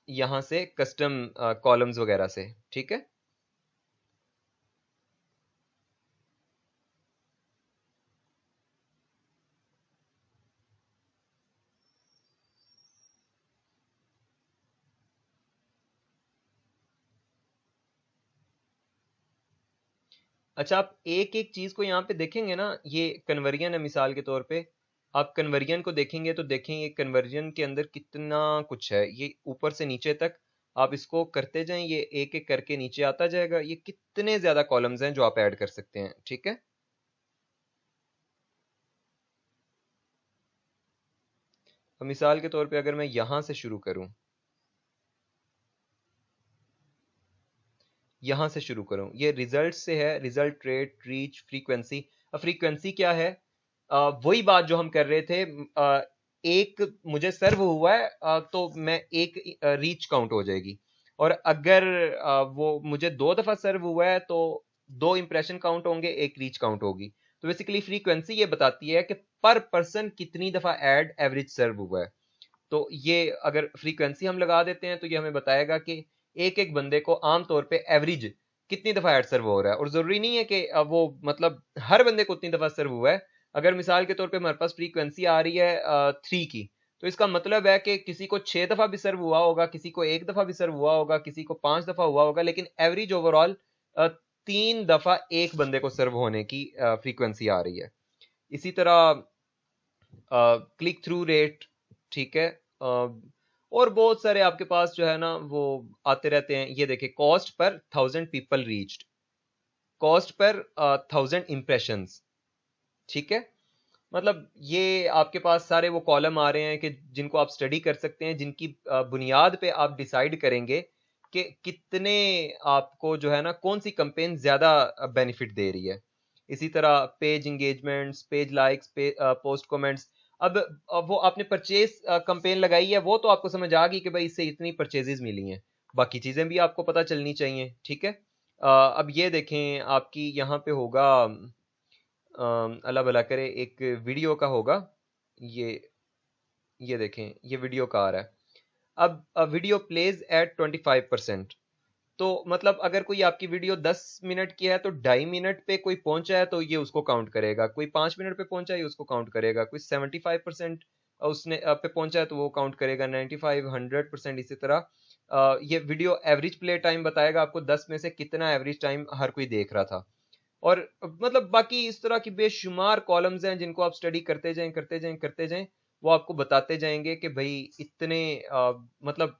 S1: यहाँ से कस्टम कॉलम्स वगैरह से। ठीक है, अच्छा, आप एक एक चीज को यहाँ पे देखेंगे ना, ये कन्वर्जन है मिसाल के तौर पे, आप कन्वर्जन को देखेंगे तो देखेंगे कन्वर्जन के अंदर कितना कुछ है, ये ऊपर से नीचे तक आप इसको करते जाएं, ये एक एक करके नीचे आता जाएगा, ये कितने ज्यादा कॉलम्स हैं जो आप ऐड कर सकते हैं। ठीक है, मिसाल के तौर पे अगर मैं यहां से शुरू करूं, यहां से शुरू करूं, ये रिजल्ट से है, रिजल्ट रेट, रीच, फ्रीक्वेंसी। अब फ्रीक्वेंसी क्या है? वही बात जो हम कर रहे थे। एक मुझे सर्व हुआ है तो मैं एक रीच काउंट हो जाएगी, और अगर वो मुझे 2 दफा सर्व हुआ है तो 2 इंप्रेशन काउंट होंगे, एक रीच काउंट होगी। तो बेसिकली फ्रीक्वेंसी ये बताती है कि पर पर्सन कितनी दफा एड एवरेज सर्व हुआ है। तो ये अगर फ्रीक्वेंसी हम लगा देते हैं तो ये हमें बताएगा कि एक एक बंदे को आमतौर पे एवरेज कितनी दफा एड सर्व हो रहा है। और जरूरी नहीं है कि वो मतलब हर बंदे को उतनी दफा सर्व हुआ है। अगर मिसाल के तौर पे हमारे पास फ्रीक्वेंसी आ रही है 3 की, तो इसका मतलब है कि किसी को 6 दफा भी सर्व हुआ होगा, किसी को 1 दफा भी सर्व हुआ होगा, किसी को 5 दफा हुआ होगा, लेकिन एवरेज ओवरऑल 3 दफा एक बंदे को सर्व होने की फ्रीक्वेंसी आ रही है। इसी तरह क्लिक थ्रू रेट, ठीक है। और बहुत सारे आपके पास जो है ना वो आते रहते हैं। ये देखिए, cost per 1000 people reached, cost per 1000 impressions, ठीक है। मतलब ये आपके पास सारे वो कॉलम आ रहे हैं कि जिनको आप स्टडी कर सकते हैं, जिनकी बुनियाद पे आप डिसाइड करेंगे कि कितने आपको जो है ना कौन सी कंपेन ज्यादा बेनिफिट दे रही है। इसी तरह page engagements, page likes, post comments. अब वो आपने परचेज कंपेन लगाई है, वो तो आपको समझ आ गई कि भाई इससे इतनी परचेजेस मिली हैं। बाकी चीजें भी आपको पता चलनी चाहिए, ठीक है। अब ये देखें, आपकी यहाँ पे होगा अल्लाह भला करे, एक वीडियो का होगा। ये ये देखें, ये वीडियो का आ रहा है। अब वीडियो प्लेज एट 25%। तो मतलब अगर कोई आपकी वीडियो 10 मिनट की है तो 2.5 मिनट पे कोई पहुंचा है तो ये उसको काउंट करेगा, कोई 5 मिनट पे पहुंचा है ये उसको काउंट करेगा, कोई 75% उसने पे पहुंचा है तो वो काउंट करेगा, 95, 100%। इसी तरह ये वीडियो एवरेज प्ले टाइम बताएगा आपको 10 में से कितना एवरेज टाइम हर कोई देख रहा था। और मतलब बाकी इस तरह की बेशुमार कॉलम्स हैं जिनको आप स्टडी करते जाएं, करते जाएं, करते जाएं। वो आपको बताते जाएंगे कि भाई इतने मतलब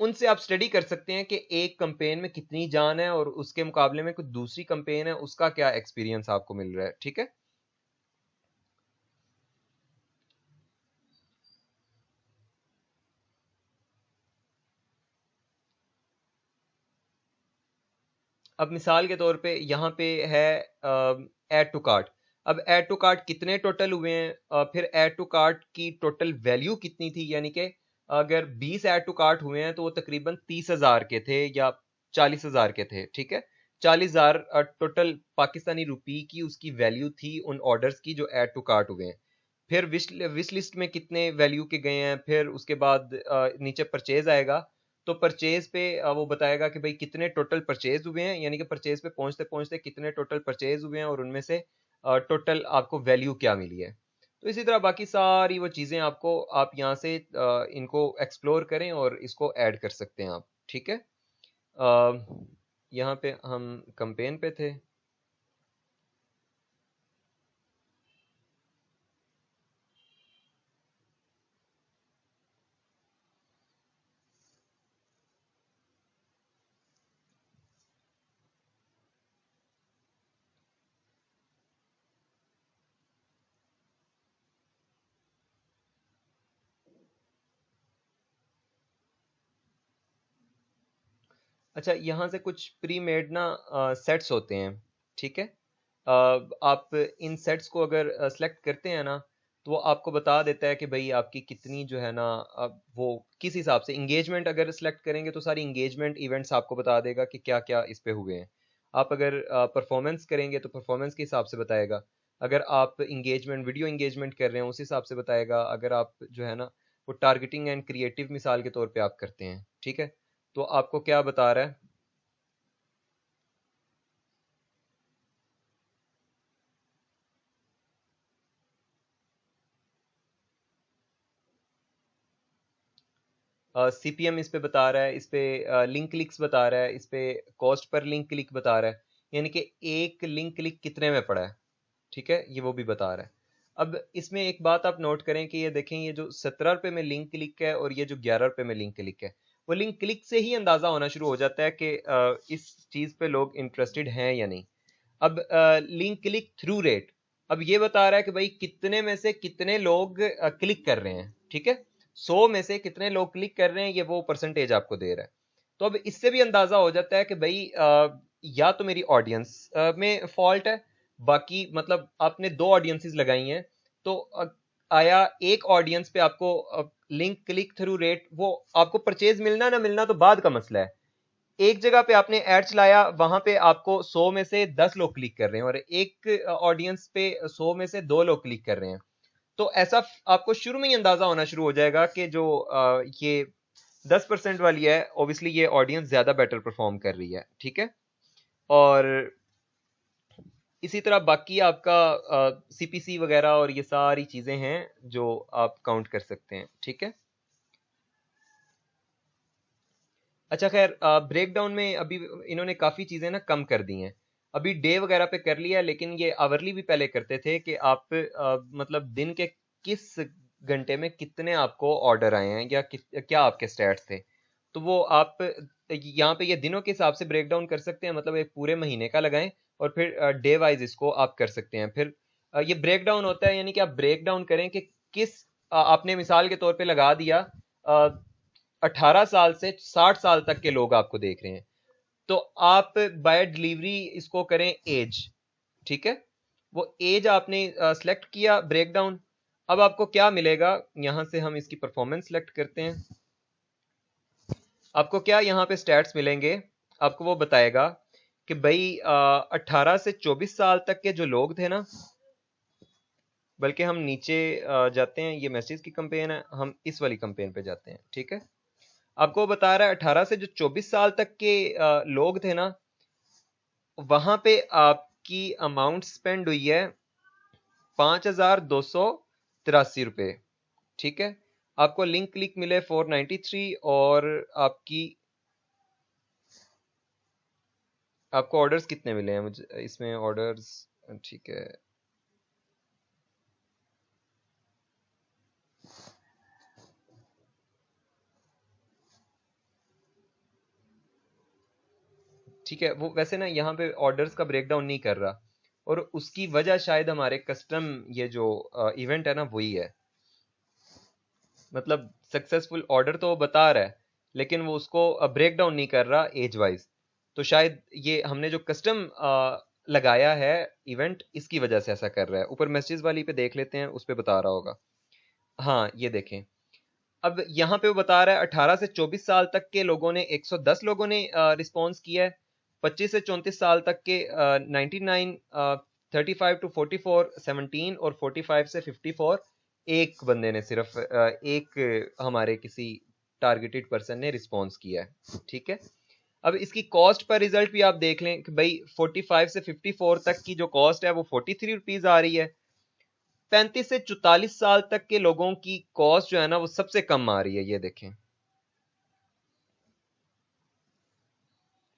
S1: उनसे आप स्टडी कर सकते हैं कि एक कंपेन में कितनी जान है और उसके मुकाबले में कोई दूसरी कंपेन है उसका क्या एक्सपीरियंस आपको मिल रहा है, ठीक है। अब मिसाल के तौर पे यहाँ पे है ऐड टू कार्ट। अब ऐड टू कार्ट कितने टोटल हुए हैं, फिर ऐड टू कार्ट की टोटल वैल्यू कितनी थी, यानी कि अगर 20 ऐड टू कार्ट हुए हैं तो वो तकरीबन 30,000 के थे या 40,000 के थे, ठीक है। 40,000 टोटल पाकिस्तानी रुपी की उसकी वैल्यू थी उन ऑर्डर्स की जो ऐड टू कार्ट हुए हैं। फिर विश लिस्ट में कितने वैल्यू के गए हैं, फिर उसके बाद नीचे परचेज आएगा। तो परचेज पे वो बताएगा कि भाई कितने टोटल परचेज हुए हैं, यानी कि परचेज पे पहुंचते पहुंचते कितने टोटल परचेज हुए हैं और उनमें से टोटल आपको वैल्यू क्या मिली है। तो इसी तरह बाकी सारी वो चीजें आपको आप यहाँ से इनको एक्सप्लोर करें और इसको ऐड कर सकते हैं आप, ठीक है। यहाँ पे हम कंपेन पे थे। अच्छा, यहाँ से कुछ प्री मेड ना सेट्स होते हैं, ठीक है। आप इन सेट्स को अगर सेलेक्ट करते हैं ना तो वो आपको बता देता है कि भाई आपकी कितनी जो है ना अब वो किस हिसाब से इंगेजमेंट अगर सेलेक्ट करेंगे तो सारी इंगेजमेंट इवेंट्स आपको बता देगा कि क्या क्या इस पे हुए हैं। आप अगर परफॉर्मेंस करेंगे तो परफॉर्मेंस के हिसाब से बताएगा। अगर आप इंगेजमेंट वीडियो इंगेजमेंट कर रहे हैं उस हिसाब से बताएगा। अगर आप जो है ना वो टारगेटिंग एंड क्रिएटिव मिसाल के तौर पे आप करते हैं, ठीक है, तो आपको क्या बता रहा है। सीपीएम इस पे बता रहा है, इस पे लिंक क्लिक्स बता रहा है, इस पे कॉस्ट पर लिंक क्लिक बता रहा है, यानी कि एक लिंक क्लिक कितने में पड़ा है, ठीक है, ये वो भी बता रहा है। अब इसमें एक बात आप नोट करें कि ये देखें, ये जो 17 रुपए में लिंक क्लिक है और ये जो 11 रुपए में लिंक क्लिक है, वो लिंक क्लिक से ही अंदाजा होना शुरू हो जाता है कि इस चीज पे लोग इंटरेस्टेड हैं या नहीं। अब लिंक क्लिक थ्रू रेट, अब ये बता रहा है कि भाई कितने में से कितने लोग क्लिक कर रहे हैं, ठीक है, 100 में से कितने लोग क्लिक कर रहे हैं ये वो परसेंटेज आपको दे रहा है। तो अब इससे भी अंदाजा हो जाता है कि भाई या तो मेरी ऑडियंस में फॉल्ट है, बाकी मतलब आपने 2 ऑडियंसेस लगाई हैं, तो आया एक ऑडियंस पे आपको लिंक क्लिक थ्रू रेट, वो आपको परचेज मिलना ना मिलना तो बाद का मसला है। एक जगह पे आपने ऐड चलाया, वहां पे आपको 100 में से 10 लोग क्लिक कर रहे हैं और एक ऑडियंस पे 100 में से 2 लोग क्लिक कर रहे हैं। तो ऐसा आपको शुरू में ही अंदाजा होना शुरू हो जाएगा कि जो ये 10% वाली है, ऑब्वियसली ये ऑडियंस ज्यादा बेटर परफॉर्म कर रही है। ठीक है, और इसी तरह बाकी आपका सीपीसी वगैरह और ये सारी चीजें हैं जो आप काउंट कर सकते हैं। ठीक है, अच्छा खैर, ब्रेकडाउन में अभी इन्होंने काफ़ी चीज़ें ना कम कर दी हैं। अभी डे वगैरह पे कर लिया, लेकिन ये आवरली भी पहले करते थे कि आप मतलब दिन के किस घंटे में कितने आपको ऑर्डर आए हैं या क्या आपके स्टैट्स थे। तो वो आप यहाँ पे ये दिनों के हिसाब से ब्रेकडाउन कर सकते हैं, मतलब एक पूरे महीने का लगाएं और फिर डे वाइज इसको आप कर सकते हैं। फिर ये ब्रेकडाउन होता है, यानी कि आप ब्रेकडाउन करें कि किस आपने मिसाल के तौर पे लगा दिया 18 साल से 60 साल तक के लोग आपको देख रहे हैं, तो आप बाय डिलीवरी इसको करें एज। ठीक है, वो एज आपने सेलेक्ट किया ब्रेकडाउन। अब आपको क्या मिलेगा, यहां से हम इसकी परफॉर्मेंस सेलेक्ट करते हैं। आपको क्या यहाँ पे स्टैट्स मिलेंगे, आपको वो बताएगा कि भाई 18 से 24 साल तक के जो लोग थे ना, बल्कि हम नीचे जाते हैं, ये मैसेज की कंपेन है, हम इस वाली कंपेन पे जाते हैं। ठीक है, आपको बता रहा है 18 से जो 24 साल तक के लोग थे ना, वहां पे आपकी अमाउंट स्पेंड हुई है 5,283 रुपए। ठीक है, आपको लिंक क्लिक मिले 493 और आपको ऑर्डर्स कितने मिले हैं मुझे इसमें ऑर्डर्स। ठीक है, ठीक है, वो वैसे ना यहाँ पे ऑर्डर्स का ब्रेकडाउन नहीं कर रहा, और उसकी वजह शायद हमारे कस्टम ये जो इवेंट है ना वही है। मतलब सक्सेसफुल ऑर्डर तो वो बता रहा है, लेकिन वो उसको ब्रेकडाउन नहीं कर रहा एज वाइज। तो शायद ये हमने जो कस्टम लगाया है इवेंट, इसकी वजह से ऐसा कर रहा है। ऊपर मैसेज वाली पे देख लेते हैं, उस पे बता रहा होगा। हाँ, ये देखें, अब यहाँ पे वो बता रहा है 18 से 24 साल तक के लोगों ने 110 लोगों ने रिस्पॉन्स किया है। 25 से 34 साल तक के 99, 35 टू 44 17 और 45 से 54 एक बंदे ने सिर्फ एक हमारे किसी टारगेटेड पर्सन ने रिस्पॉन्स किया है। ठीक है, अब इसकी कॉस्ट पर रिजल्ट भी आप देख लें कि भाई 45 से 54 तक की जो कॉस्ट है वो 43 रुपीज आ रही है। 35 से 44 साल तक के लोगों की कॉस्ट जो है ना वो सबसे कम आ रही है, ये देखें।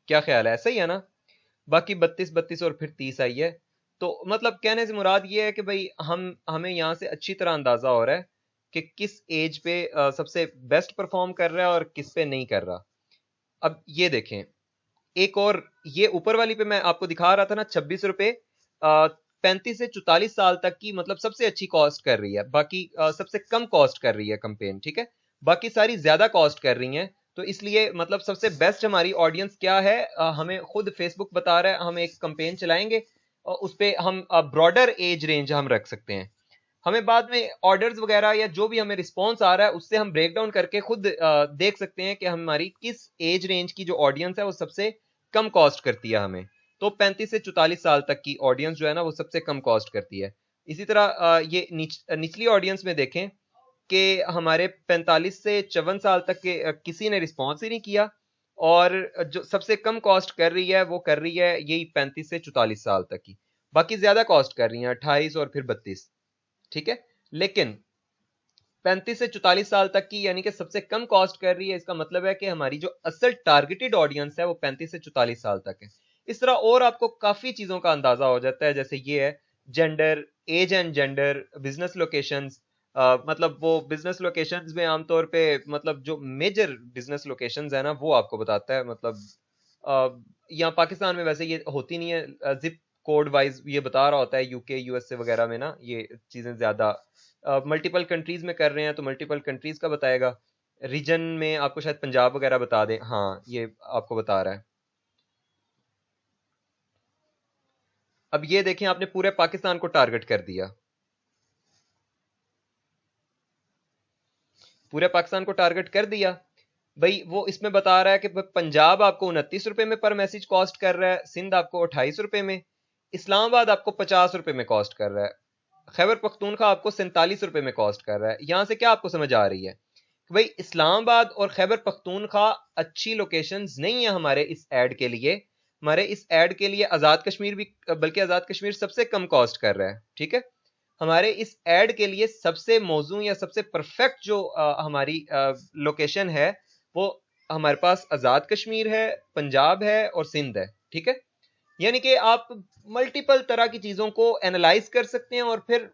S1: क्या ख्याल है, ऐसा ही है ना? बाकी 32 32 और फिर 30 आई है। तो मतलब कहने से मुराद ये है कि भाई हमें यहाँ से अच्छी तरह अंदाजा हो रहा है कि किस एज पे सबसे बेस्ट परफॉर्म कर रहा है और किस पे नहीं कर रहा। अब ये देखें, एक और ये ऊपर वाली पे मैं आपको दिखा रहा था ना 26 रुपए, 35 से 44 साल तक की मतलब सबसे अच्छी कॉस्ट कर रही है, बाकी सबसे कम कॉस्ट कर रही है कंपेन। ठीक है, बाकी सारी ज्यादा कॉस्ट कर रही हैं। तो इसलिए मतलब सबसे बेस्ट हमारी ऑडियंस क्या है, हमें खुद फेसबुक बता रहा है। हम एक कंपेन चलाएंगे और उस पर हम ब्रॉडर एज रेंज हम रख सकते हैं। हमें बाद में ऑर्डर्स वगैरह या जो भी हमें रिस्पॉन्स आ रहा है उससे हम ब्रेक डाउन करके खुद देख सकते हैं कि हमारी किस एज रेंज की जो ऑडियंस है वो सबसे कम कॉस्ट करती है हमें। तो 35 से 44 साल तक की ऑडियंस जो है ना वो सबसे कम कॉस्ट करती है। इसी तरह ये निचली ऑडियंस में देखें कि हमारे 45 से 54 साल तक के किसी ने रिस्पॉन्स ही नहीं किया, और जो सबसे कम कॉस्ट कर रही है वो कर रही है यही 35 से 44 साल तक की। बाकी ज्यादा कॉस्ट कर रही है 28 और फिर 32। ठीक है, लेकिन 35 से 44 साल तक की यानी कि सबसे कम कॉस्ट कर रही है, इसका मतलब है कि हमारी जो असल टारगेटेड ऑडियंस है वो 35 से 44 साल तक है। इस तरह और आपको काफी चीजों का अंदाजा हो जाता है, जैसे ये है gender, age and gender, business locations. मतलब वो बिजनेस लोकेशंस में आमतौर पे मतलब जो मेजर बिजनेस लोकेशंस है ना वो आपको बताता है। मतलब यहाँ पाकिस्तान में वैसे ये होती नहीं है, जिप कोड वाइज ये बता रहा होता है, यूके यूएसए वगैरह में ना ये चीजें ज्यादा मल्टीपल कंट्रीज में कर रहे हैं तो मल्टीपल कंट्रीज का बताएगा। रीजन में आपको शायद पंजाब वगैरह बता दें, हाँ ये आपको बता रहा है। अब ये देखें आपने पूरे पाकिस्तान को टारगेट कर दिया, पूरे पाकिस्तान को टारगेट कर दिया भाई। वो इसमें बता रहा है कि पंजाब आपको 29 रुपए में पर मैसेज कॉस्ट कर रहा है, सिंध आपको 28 रुपए में, इस्लामाबाद आपको 50 रुपए में कॉस्ट कर रहा है, खैबर पख्तूनख्वा आपको 47 रुपए में कॉस्ट कर रहा है। यहां से क्या आपको समझ आ रही है कि भाई इस्लामाबाद और खैबर पख्तूनख्वा अच्छी लोकेशंस नहीं है हमारे इस ऐड के लिए। हमारे इस ऐड के लिए आजाद कश्मीर भी, बल्कि आजाद कश्मीर सबसे कम कॉस्ट कर रहा है, ठीक है। हमारे इस ऐड के लिए सबसे मौजू या सबसे परफेक्ट जो हमारी लोकेशन है वो हमारे पास आजाद कश्मीर है, पंजाब है और सिंध है, ठीक है। यानी कि आप मल्टीपल तरह की चीजों को एनालाइज कर सकते हैं और फिर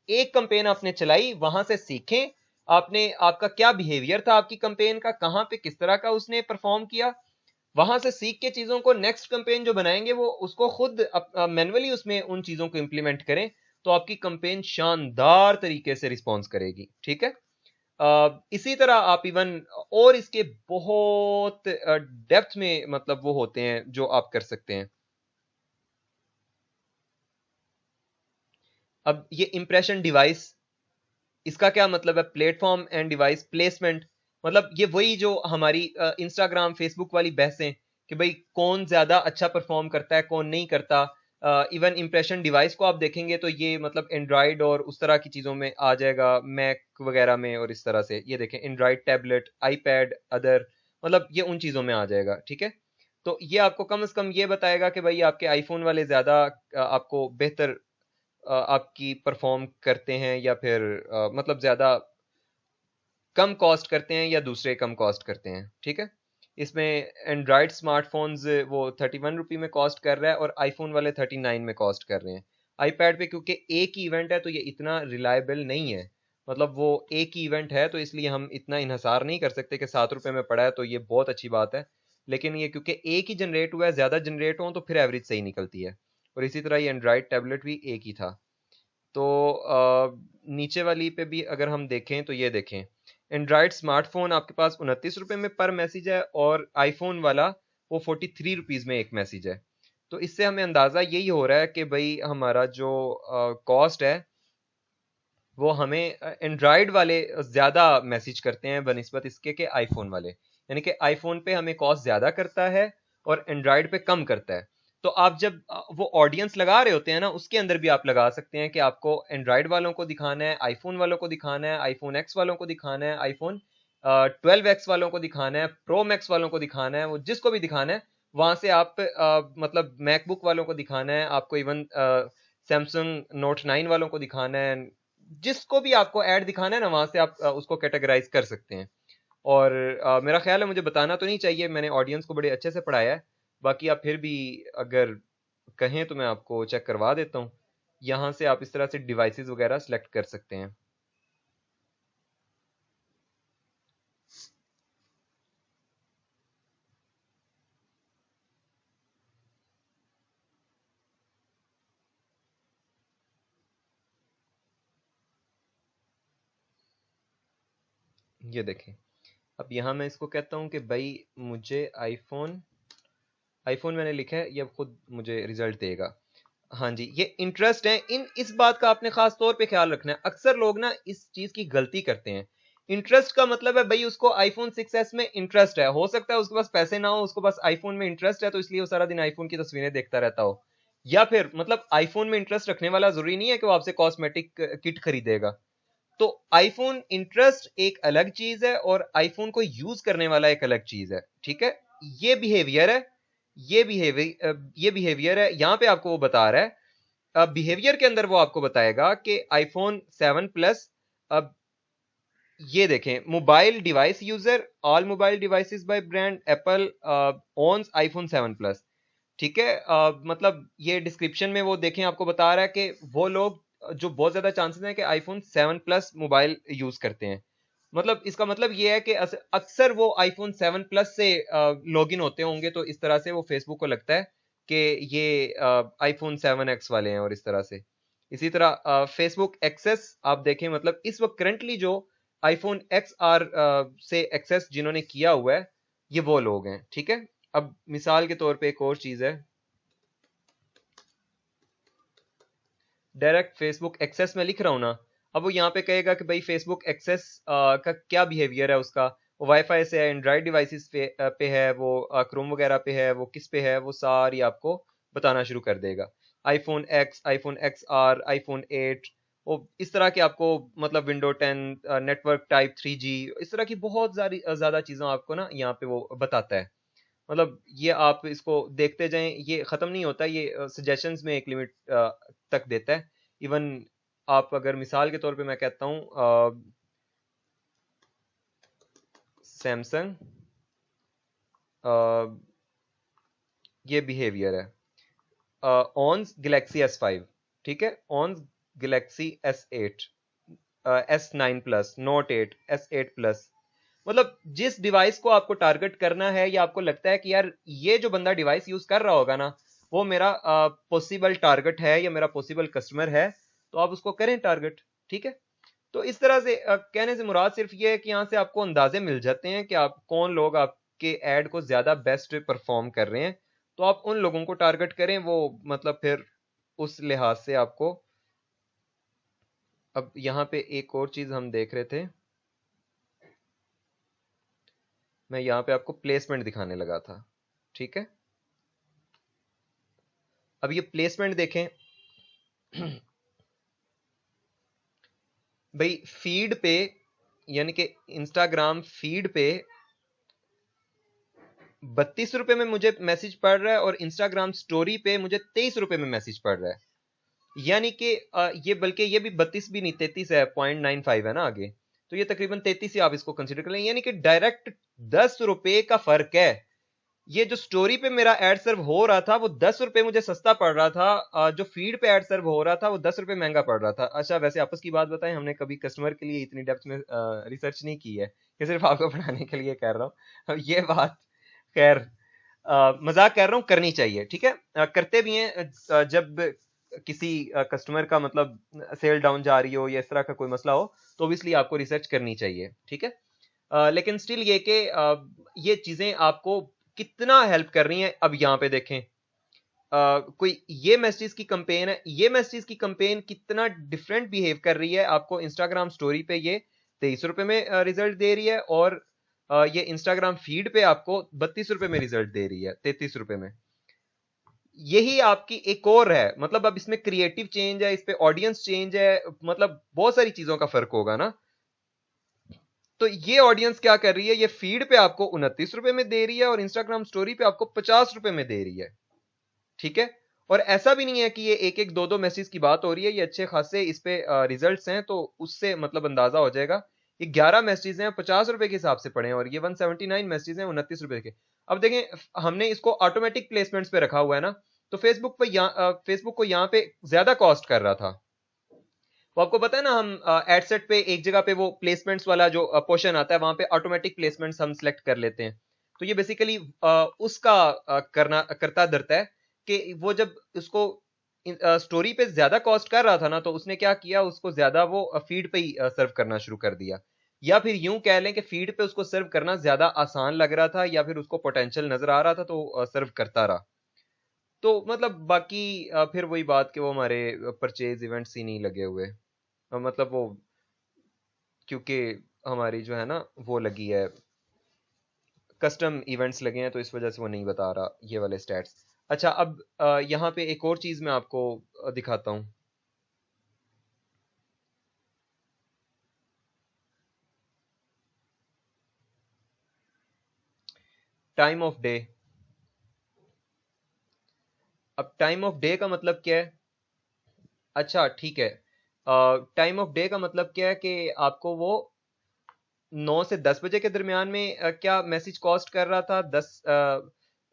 S1: एक कंपेन आपने चलाई, वहां से सीखें आपने, आपका क्या बिहेवियर था आपकी कंपेन का, कहां पे किस तरह का उसने परफॉर्म किया, वहां से सीख के चीजों को नेक्स्ट कंपेन जो बनाएंगे वो उसको खुद मैन्युअली उसमें उन चीजों को इंप्लीमेंट करें, तो आपकी कंपेन शानदार तरीके से रिस्पॉन्स करेगी, ठीक है। इसी तरह आप इवन और इसके बहुत डेप्थ में मतलब वो होते हैं जो आप कर सकते हैं। अब ये इंप्रेशन डिवाइस, इसका क्या मतलब है, प्लेटफॉर्म एंड डिवाइस प्लेसमेंट, मतलब ये वही जो हमारी इंस्टाग्राम फेसबुक वाली बहसें कि भाई कौन ज्यादा अच्छा परफॉर्म करता है कौन नहीं करता। इवन इंप्रेशन डिवाइस को आप देखेंगे तो ये मतलब एंड्रॉइड और उस तरह की चीजों में आ जाएगा, मैक वगैरह में, और इस तरह से ये देखें एंड्रॉइड टैबलेट, आईपैड, अदर, मतलब ये उन चीजों में आ जाएगा, ठीक है। तो ये आपको कम से कम ये बताएगा कि भाई आपके आईफोन वाले ज्यादा आपको बेहतर आपकी परफॉर्म करते हैं या फिर मतलब ज्यादा कम कॉस्ट करते हैं या दूसरे कम कॉस्ट करते हैं, ठीक है। इसमें एंड्रॉयड स्मार्टफोन्स वो 31 रुपये में कॉस्ट कर रहा है और आईफोन वाले 39 में कॉस्ट कर रहे हैं। आईपैड पे क्योंकि एक ही इवेंट है तो ये इतना रिलायबल नहीं है, मतलब वो एक ही इवेंट है तो इसलिए हम इतना इन्हसार नहीं कर सकते कि 7 रुपये में पड़ा है तो ये बहुत अच्छी बात है। लेकिन ये क्योंकि एक ही जनरेट हुआ है, ज्यादा जनरेट हो तो फिर एवरेज सही निकलती है। और इसी तरह ये एंड्रॉयड टैबलेट भी एक ही था। तो नीचे वाली पे भी अगर हम देखें तो ये देखें एंड्रॉयड स्मार्टफोन आपके पास 29 रुपये में पर मैसेज है और आईफोन वाला वो 43 रुपीज़ में एक मैसेज है। तो इससे हमें अंदाज़ा यही हो रहा है कि भाई हमारा जो कॉस्ट है वो हमें एंड्रॉयड वाले ज़्यादा मैसेज करते हैं बनिस्बत इसके के आईफोन वाले, यानी कि आईफोन पे हमें कॉस्ट ज़्यादा करता है और एंड्रॉयड पे कम करता है। तो आप जब वो ऑडियंस लगा रहे होते हैं ना उसके अंदर भी आप लगा सकते हैं कि आपको एंड्रॉयड वालों को दिखाना है, आईफोन वालों को दिखाना है, आईफोन एक्स वालों को दिखाना है, आईफोन 12x वालों को दिखाना है, प्रो मैक्स वालों को दिखाना है, वो जिसको भी दिखाना है वहां से आप मतलब मैकबुक वालों को दिखाना है, आपको इवन सैमसंग नोट 9 वालों को दिखाना है, जिसको भी आपको ऐड दिखाना है ना वहां से आप उसको कैटेगराइज कर सकते हैं। और मेरा ख्याल है मुझे बताना तो नहीं चाहिए, मैंने ऑडियंस को बड़े अच्छे से पढ़ाया है। बाकी आप फिर भी अगर कहें तो मैं आपको चेक करवा देता हूँ। यहाँ से आप इस तरह से डिवाइसेस वगैरह सेलेक्ट कर सकते हैं। ये देखें, अब यहाँ मैं इसको कहता हूँ कि भाई मुझे आईफोन मैंने लिखा है, ये अब खुद मुझे रिजल्ट देगा। हाँ जी, ये इंटरेस्ट है, इस बात का आपने खास तौर पे ख्याल रखना है। अक्सर लोग ना इस चीज की गलती करते हैं। इंटरेस्ट का मतलब है भाई उसको आईफोन 6s में इंटरेस्ट है, हो सकता है उसके पास पैसे ना हो, उसको बस आईफोन में इंटरेस्ट है तो इसलिए वो सारा दिन आईफोन की तस्वीरें देखता रहता हो। या फिर मतलब आईफोन में इंटरेस्ट रखने वाला जरूरी नहीं है कि वो आपसे कॉस्मेटिक किट खरीदेगा। तो आईफोन इंटरेस्ट एक अलग चीज है और आईफोन को यूज करने वाला एक अलग चीज है, ठीक है। ये बिहेवियर है, ये बिहेवियर है, यहां पे आपको वो बता रहा है। बिहेवियर के अंदर वो आपको बताएगा कि आईफोन 7 प्लस, अब ये देखें mobile device user, all mobile devices by brand Apple owns iPhone 7 plus, ठीक है। मतलब ये डिस्क्रिप्शन में वो देखें आपको बता रहा है कि वो लोग जो बहुत ज्यादा चांसेस हैं कि आईफोन 7 प्लस मोबाइल यूज करते हैं। मतलब इसका मतलब ये है कि अक्सर वो आईफोन 7 प्लस से लॉगिन होते होंगे, तो इस तरह से वो फेसबुक को लगता है कि ये आईफोन 7X वाले हैं और इस तरह से। इसी तरह फेसबुक एक्सेस आप देखें, मतलब इस वक्त करंटली जो आईफोन XR से एक्सेस जिन्होंने किया हुआ है ये वो लोग हैं, ठीक है। अब मिसाल के तौर पे एक और चीज है, डायरेक्ट फेसबुक एक्सेस में लिख रहा हूं ना, अब वो यहाँ पे कहेगा कि भाई फेसबुक एक्सेस का क्या बिहेवियर है उसका, वो वाईफाई से है, एंड्रॉइड डिवाइसेस पे है, वो क्रोम वगैरह पे है, वो किस पे है, वो सारी आपको बताना शुरू कर देगा। IPhone x, iPhone XR, iPhone 8, वो इस तरह के आपको मतलब विंडो 10, नेटवर्क टाइप 3G, इस तरह की बहुत सारी ज़्यादा चीज़ें आपको ना यहाँ पे वो बताता है। मतलब ये आप इसको देखते जाएं, ये ख़त्म नहीं होता, ये सजेशंस में एक लिमिट तक देता है। इवन आप अगर मिसाल के तौर पे मैं कहता हूँ सैमसंग ये बिहेवियर है ऑन गैलेक्सी S5, ठीक है, on Galaxy S8, S9 plus, note 8, S8 plus. मतलब जिस डिवाइस को आपको टारगेट करना है या आपको लगता है कि यार ये जो बंदा डिवाइस यूज कर रहा होगा ना वो मेरा पॉसिबल टारगेट है या मेरा पॉसिबल कस्टमर है, तो आप उसको करें टारगेट, ठीक है। तो इस तरह से कहने से मुराद सिर्फ ये है कि यहाँ से आपको अंदाजे मिल जाते हैं कि आप कौन लोग आपके ऐड को ज्यादा बेस्ट परफॉर्म कर रहे हैं, तो आप उन लोगों को टारगेट करें। वो मतलब फिर उस लिहाज से आपको। अब यहाँ पे एक और चीज हम देख रहे थे, मैं यहाँ पे आपको प्लेसमेंट दिखाने लगा था, ठीक है। अब ये प्लेसमेंट देखें भाई, फीड पे यानी कि इंस्टाग्राम फीड पे 32 रुपए में मुझे मैसेज पड़ रहा है और इंस्टाग्राम स्टोरी पे मुझे 23 रुपए में मैसेज पड़ रहा है। यानी कि ये बल्कि ये भी 32 भी नहीं, 33 है, 0.95 है ना आगे, तो ये तकरीबन 33 ही आप इसको कंसिडर कर लें। यानी कि डायरेक्ट 10 रुपए का फर्क है। ये जो स्टोरी पे मेरा एड सर्व हो रहा था वो 10 रुपए मुझे सस्ता पड़ रहा था, जो फीड पे एड सर्व हो रहा था वो 10 रुपए महंगा पड़ रहा था। अच्छा वैसे आपस की बात बताएं, हमने कभी कस्टमर के लिए इतनी डेप्थ में रिसर्च नहीं की है, ये सिर्फ आपको पढ़ाने के लिए कर रहा हूँ। ये बात खैर मजाक कर रहा हूँ, करनी चाहिए, ठीक है। करते भी हैं जब किसी कस्टमर का मतलब सेल डाउन जा रही हो या इस तरह का कोई मसला हो, तो ऑब्वियसली आपको रिसर्च करनी चाहिए, ठीक है। लेकिन स्टिल ये कि ये चीजें आपको कितना हेल्प कर रही हैं। अब यहाँ पे देखें कोई ये मैसेज की कंपेन है, ये मैसेज की कंपेन कितना डिफरेंट बिहेव कर रही है। आपको इंस्टाग्राम स्टोरी पे ये 23 रुपए में रिजल्ट दे रही है और ये इंस्टाग्राम फीड पे आपको 32 रुपए में रिजल्ट दे रही है, 33 रुपए में। यही आपकी एक और है, मतलब अब इसमें क्रिएटिव चेंज है, इस पे ऑडियंस चेंज है, मतलब बहुत सारी चीजों का फर्क होगा ना। तो ये ऑडियंस क्या कर रही है, ये फीड पे आपको 29 रुपए में दे रही है और इंस्टाग्राम स्टोरी पे आपको 50 रुपए में दे रही है, ठीक है। और ऐसा भी नहीं है कि ये एक एक दो दो मैसेज की बात हो रही है, ये अच्छे खासे इस पे रिजल्ट्स हैं, तो उससे मतलब अंदाजा हो जाएगा। ये 11 मैसेज हैं 50 रुपए के हिसाब से पड़े हैं और ये 179 मैसेज हैं 29 रुपए के। अब देखें हमने इसको ऑटोमेटिक प्लेसमेंट्स पे रखा हुआ है ना, तो फेसबुक को यहाँ पे ज्यादा कॉस्ट कर रहा था। वो आपको पता है ना, हम एडसेट पे एक जगह पे वो प्लेसमेंट्स वाला जो पोर्शन आता है वहां पे ऑटोमेटिक प्लेसमेंट्स हम सिलेक्ट कर लेते हैं। तो ये बेसिकली उसका करता धरता है कि वो जब उसको स्टोरी पे ज्यादा कॉस्ट कर रहा था ना, तो उसने क्या किया, उसको ज्यादा वो फीड पे ही सर्व करना शुरू कर दिया। या फिर यूं कह लें कि फीड पे उसको सर्व करना ज्यादा आसान लग रहा था या फिर उसको पोटेंशियल नजर आ रहा था, तो सर्व करता रहा। तो मतलब बाकी फिर वही बात कि वो हमारे परचेज इवेंट्स ही नहीं लगे हुए, मतलब वो क्योंकि हमारी जो है ना वो लगी है, कस्टम इवेंट्स लगे हैं, तो इस वजह से वो नहीं बता रहा ये वाले स्टैट्स। अच्छा अब यहाँ पे एक और चीज मैं आपको दिखाता हूँ। Time of day. अब टाइम ऑफ डे का मतलब क्या है? अच्छा ठीक है, टाइम ऑफ डे का मतलब क्या है कि आपको वो 9 से 10 बजे के दरमियान में क्या मैसेज कॉस्ट कर रहा था,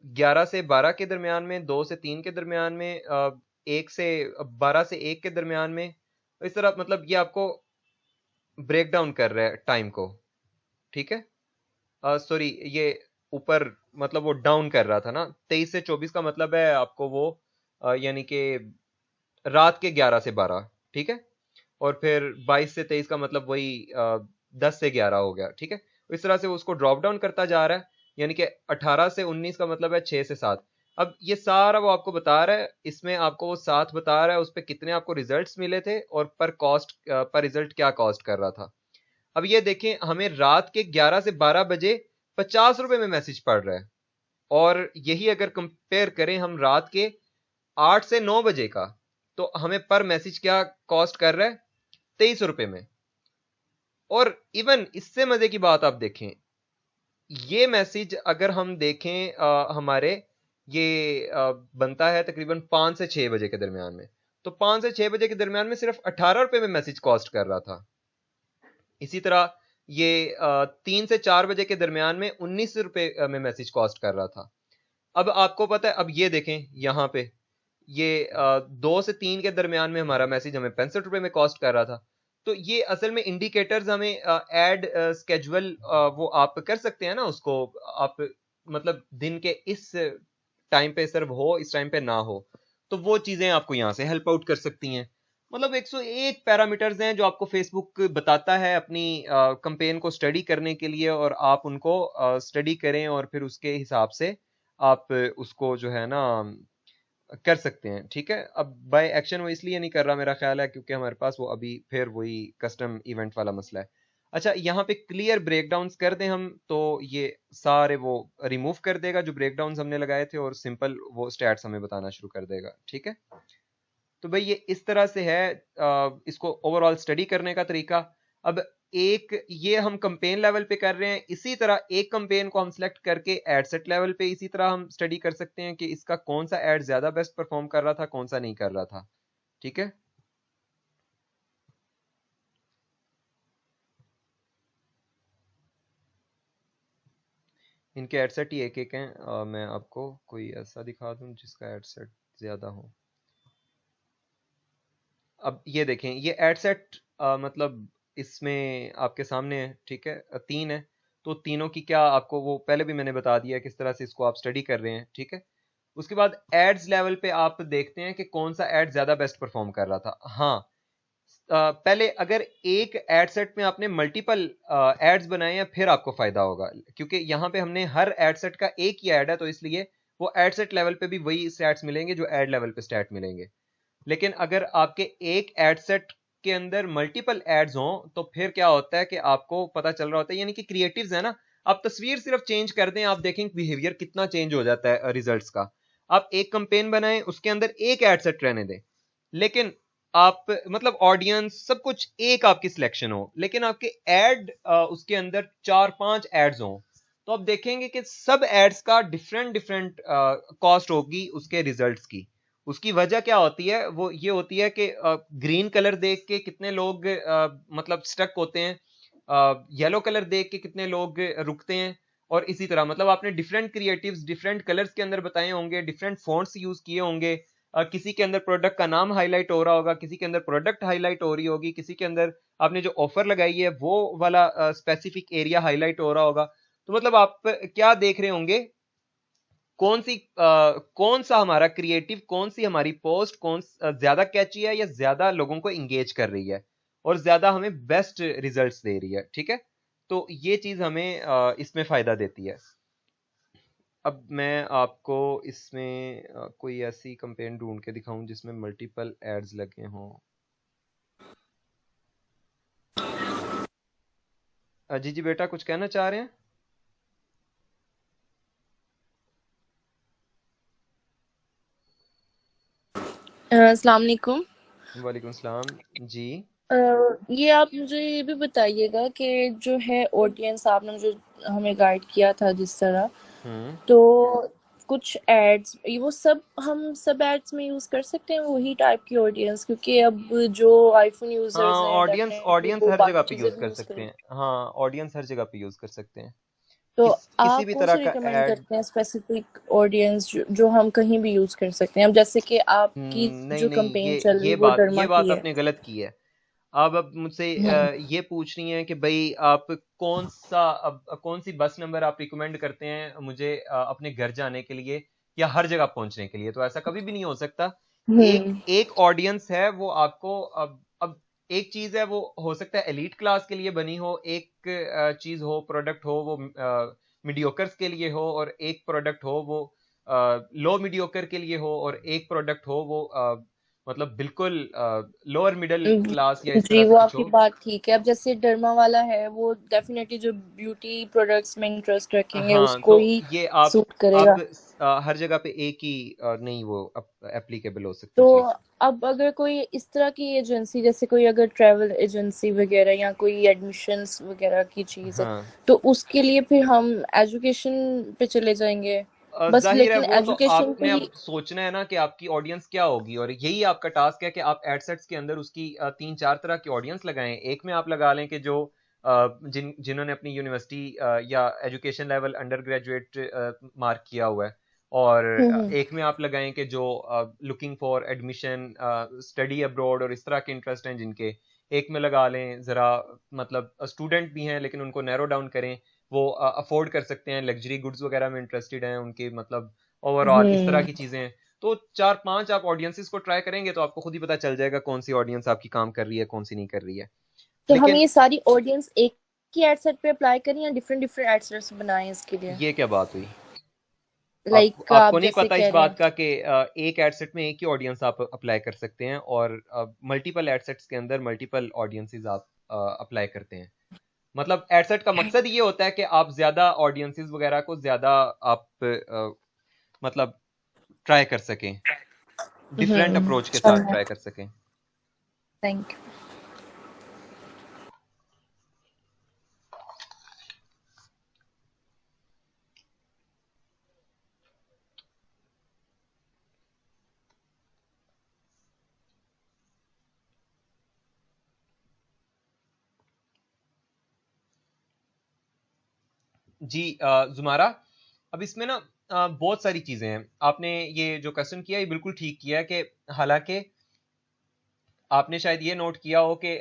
S1: 11 से 12 के दरमियान में, 2 से 3 के दरमियान में, 1 से 12 से 1 के दरमियान में। इस तरह मतलब ये आपको ब्रेक डाउन कर रहा है टाइम को, ठीक है। सॉरी, ये ऊपर मतलब वो डाउन कर रहा था ना। 23 से 24 का मतलब है आपको वो यानी कि रात के 11 से 12, ठीक है। और फिर 22 से 23 का मतलब वही 10 से 11 हो गया, ठीक है। इस तरह से वो उसको ड्रॉप डाउन करता जा रहा है, यानी कि 18 से 19 का मतलब है 6 से 7। अब ये सारा वो आपको बता रहा है, इसमें आपको वो 7 बता रहा है उस पे कितने आपको रिजल्ट्स मिले थे और पर कॉस्ट पर रिजल्ट क्या कॉस्ट कर रहा था। अब ये देखें, हमें रात के 11 से 12 बजे 50 रुपए में मैसेज पड़ रहा है, और यही अगर कंपेयर करें हम रात के 8 से 9 बजे का, तो हमें पर मैसेज क्या कॉस्ट कर रहा है, 23 रुपए में। और इवन इससे मजे की बात आप देखें, ये मैसेज अगर हम देखें हमारे ये बनता है तकरीबन 5 से 6 बजे के दरमियान में, तो 5 से 6 बजे के दरमियान में सिर्फ 18 रुपए में मैसेज कॉस्ट कर रहा था। इसी तरह ये 3 से 4 बजे के दरमियान में 19 रुपए में मैसेज कॉस्ट कर रहा था। अब आपको पता है, अब ये देखें यहाँ पे ये 2 से 3 के दरमियान में हमारा मैसेज हमें 65 रुपए में कॉस्ट कर रहा था। तो ये असल में इंडिकेटर्स हमें एड स्केजुअल वो आप कर सकते हैं ना, उसको आप मतलब दिन के इस टाइम पे सिर्फ हो, इस टाइम पे ना हो, तो वो चीजें आपको यहाँ से हेल्प आउट कर सकती हैं। मतलब 101 पैरामीटर्स हैं जो आपको फेसबुक बताता है अपनी कंपेन को स्टडी करने के लिए, और आप उनको स्टडी करें और फिर उसके हिसाब से आप उसको जो है ना कर सकते हैं, ठीक है। अब बाय एक्शन वो इसलिए नहीं कर रहा मेरा ख्याल है क्योंकि हमारे पास वो अभी फिर वही कस्टम इवेंट वाला मसला है। अच्छा, यहाँ पे क्लियर ब्रेकडाउन्स कर दें हम, तो ये सारे वो रिमूव कर देगा जो ब्रेकडाउन्स हमने लगाए थे, और सिंपल वो स्टैट्स हमें बताना शुरू कर देगा, ठीक है। तो भाई ये इस तरह से है इसको ओवरऑल स्टडी करने का तरीका। अब एक ये हम कंपेन लेवल पे कर रहे हैं, इसी तरह एक कंपेन को हम सिलेक्ट करके एड सेट लेवल पे इसी तरह हम स्टडी कर सकते हैं कि इसका कौन सा एड ज्यादा बेस्ट परफॉर्म कर रहा था, कौन सा नहीं कर रहा था, ठीक है। इनके एड सेट ही एक एक हैं। मैं आपको कोई ऐसा दिखा दूं जिसका एड सेट ज्यादा हो। अब ये देखें, ये एड सेट मतलब इसमें आपके सामने है, ठीक है, 3 है। तो तीनों की क्या आपको वो पहले भी मैंने बता दिया किस तरह से इसको आप स्टडी कर रहे हैं, ठीक है। उसके बाद एड्स लेवल पे आप देखते हैं कि कौन सा एड ज्यादा बेस्ट परफॉर्म कर रहा था। हाँ, पहले अगर एक एड सेट में आपने मल्टीपल एड्स बनाए हैं फिर आपको फायदा होगा, क्योंकि यहाँ पे हमने हर एड सेट का एक ही एड है, तो इसलिए वो एड सेट लेवल पे भी वही स्टैट्स मिलेंगे जो एड लेवल पे स्टैट मिलेंगे। लेकिन अगर आपके एक एड सेट के अंदर मल्टीपल एड्स हों तो फिर क्या होता है कि आपको पता चल रहा होता है, यानी कि क्रिएटिव्स है ना, आप तस्वीर सिर्फ चेंज कर दें, आप देखें बिहेवियर कितना चेंज हो जाता है रिजल्ट्स का। आप एक कंपेन बनाएं, उसके अंदर एक एड सेट रहने दें, लेकिन आप मतलब ऑडियंस सब कुछ एक आपकी सिलेक्शन हो, लेकिन आपके एड उसके अंदर 4-5 एड्स हो, तो आप देखेंगे कि सब एड्स का डिफरेंट डिफरेंट कॉस्ट होगी उसके रिजल्ट्स की। उसकी वजह क्या होती है, वो ये होती है कि ग्रीन कलर देख के कितने लोग मतलब स्टक होते हैं, येलो कलर देख के कितने लोग रुकते हैं, और इसी तरह मतलब आपने डिफरेंट क्रिएटिव्स डिफरेंट कलर्स के अंदर बताए होंगे, डिफरेंट फॉन्ट्स यूज किए होंगे। किसी के अंदर प्रोडक्ट का नाम हाईलाइट हो रहा होगा, किसी के अंदर प्रोडक्ट हाईलाइट हो रही होगी, किसी के अंदर आपने जो ऑफर लगाई है वो वाला स्पेसिफिक एरिया हाईलाइट हो रहा होगा। तो मतलब आप क्या देख रहे होंगे, कौन सा हमारा क्रिएटिव, कौन सी हमारी पोस्ट ज्यादा कैची है या ज्यादा लोगों को इंगेज कर रही है और ज्यादा हमें बेस्ट रिजल्ट्स दे रही है, ठीक है। तो ये चीज हमें इसमें फायदा देती है। अब मैं आपको इसमें कोई ऐसी कंपेन ढूंढ के दिखाऊं जिसमें मल्टीपल एड्स लगे हों। जी जी बेटा, कुछ कहना चाह रहे हैं?
S4: अस्सलाम वालेकुम।
S1: वालेकुम सलाम जी।
S4: ये आप मुझे ये भी बताइएगा कि जो है ऑडियंस आपने जो हमें गाइड किया था जिस तरह,
S1: हम्म
S4: तो कुछ एड्स वो सब हम सब एड्स में यूज कर सकते हैं वही टाइप की ऑडियंस, क्योंकि अब जो आईफोन यूजर्स
S1: हाँ,
S4: हैं
S1: ऑडियंस
S4: डेफिनेटली
S1: ऑडियंस
S4: वो
S1: हर जगह
S4: बाकी
S1: पे
S4: चीजें
S1: यूज
S4: भी
S1: कर
S4: यूज
S1: सकते हैं।
S4: करेंगे।
S1: हाँ, ऑडियंस हर जगह पे यूज कर सकते हैं।
S4: तो
S1: किसी
S4: आप
S1: भी
S4: कौन
S1: तरह
S4: सी
S1: का
S4: रिकमेंड
S1: एड।
S4: करते हैं स्पेसिफिक ऑडियंस जो हम कहीं भी यूज कर सकते हैं? अब जैसे कि आपकी
S1: नहीं
S4: जो
S1: नहीं,
S4: कंपेन
S1: ये
S4: चल रही
S1: ये
S4: वो
S1: बात ये
S4: डरमा
S1: बात
S4: की है।
S1: आपने गलत की है। अब मुझसे ये पूछ रही हैं कि भाई आप कौन सी बस नंबर आप रिकमेंड करते हैं मुझे अपने घर जाने के लिए या हर जगह पहुंचने के लिए। तो ऐसा कभी भी नहीं हो सकता। एक
S4: हम्म
S1: एक ऑडियंस है वो आपको अब एक चीज है वो हो सकता है एलीट क्लास के लिए बनी हो, एक चीज हो प्रोडक्ट हो वो मीडियोकर्स के लिए हो, और एक प्रोडक्ट हो वो लो मीडियोकर के लिए हो, और एक प्रोडक्ट हो वो मतलब बिल्कुल लोअर मिडिल क्लास या इस
S4: जी,
S1: तरह से
S4: वो
S1: कुछ
S4: आपकी
S1: हो।
S4: बात ठीक है। अब जैसे डर्मा वाला है, वो डेफिनेटली जो ब्यूटी प्रोडक्ट्स में इंटरेस्ट रखेंगे
S1: हाँ,
S4: उसको
S1: तो
S4: ही
S1: ये आप
S4: सूट करेगा।
S1: अब हर जगह पे एक ही नहीं वो एप्लीकेबल हो सकती
S4: तो
S1: चीज।
S4: अब अगर कोई इस तरह की एजेंसी, जैसे कोई अगर ट्रैवल एजेंसी वगैरह या कोई एडमिशन्स वगैरह की चीज़ है,
S1: हाँ,
S4: तो उसके लिए फिर हम एजुकेशन पे चले जाएंगे बस,
S1: जाहिर है
S4: लेकिन
S1: वो तो
S4: एजुकेशन पे
S1: आपने अब
S4: ही।
S1: सोचना है ना कि आपकी ऑडियंस क्या होगी, और यही आपका टास्क है कि आप एडसेट्स के अंदर उसकी तीन चार तरह की ऑडियंस लगाएं। एक में आप लगा लें कि जो जिन्होंने अपनी यूनिवर्सिटी या education level under graduate mark किया हुआ है, और
S4: हम्म
S1: एक में आप लगाएं कि जो looking for admission study abroad और इस तरह के इंटरेस्ट हैं जिनके। एक में लगा लें जरा मतलब स्टूडेंट भी हैं लेकिन उनको नैरो डाउन करें, वो अफोर्ड कर सकते हैं, लग्जरी गुड्स वगैरह में इंटरेस्टेड हैं उनके, मतलब ओवरऑल इस तरह
S4: हम्म
S1: की चीजें हैं। तो चार पांच आप ऑडियंसेस को ट्राई करेंगे तो आपको खुद ही पता चल जाएगा कौन सी ऑडियंस आपकी काम कर रही है कौन सी नहीं कर रही है।
S4: तो हम
S1: लेकिन
S4: ये सारी ऑडियंस एक ही एड सेट पे अप्लाई करें या डिफरेंट डिफरेंट एड सेट्स बनाएं इसके लिए?
S1: ये क्या बात हुई?
S4: लाइक
S1: आपको
S4: आप
S1: नहीं
S4: जैसे
S1: पता
S4: कह
S1: इस
S4: रहे
S1: बात
S4: हैं।
S1: का कि एक एडसेट में एक ही ऑडियंस आप अप्लाई कर सकते हैं, और मल्टीपल एडसेट्स के अंदर मल्टीपल ऑडियंसेस आप अप्लाई करते हैं। मतलब एडसेट का मकसद ये होता है कि आप ज्यादा ऑडियंसेस वगैरह को ज्यादा आप मतलब ट्राई कर सकें, डिफरेंट अप्रोच के साथ
S4: समझ।
S1: ट्राई कर सकें।
S4: थैंक
S1: जी जुमारा, अब इसमें ना बहुत सारी चीजें हैं। आपने ये जो क्वेश्चन किया ये बिल्कुल ठीक किया है कि हालांकि आपने शायद ये नोट किया हो कि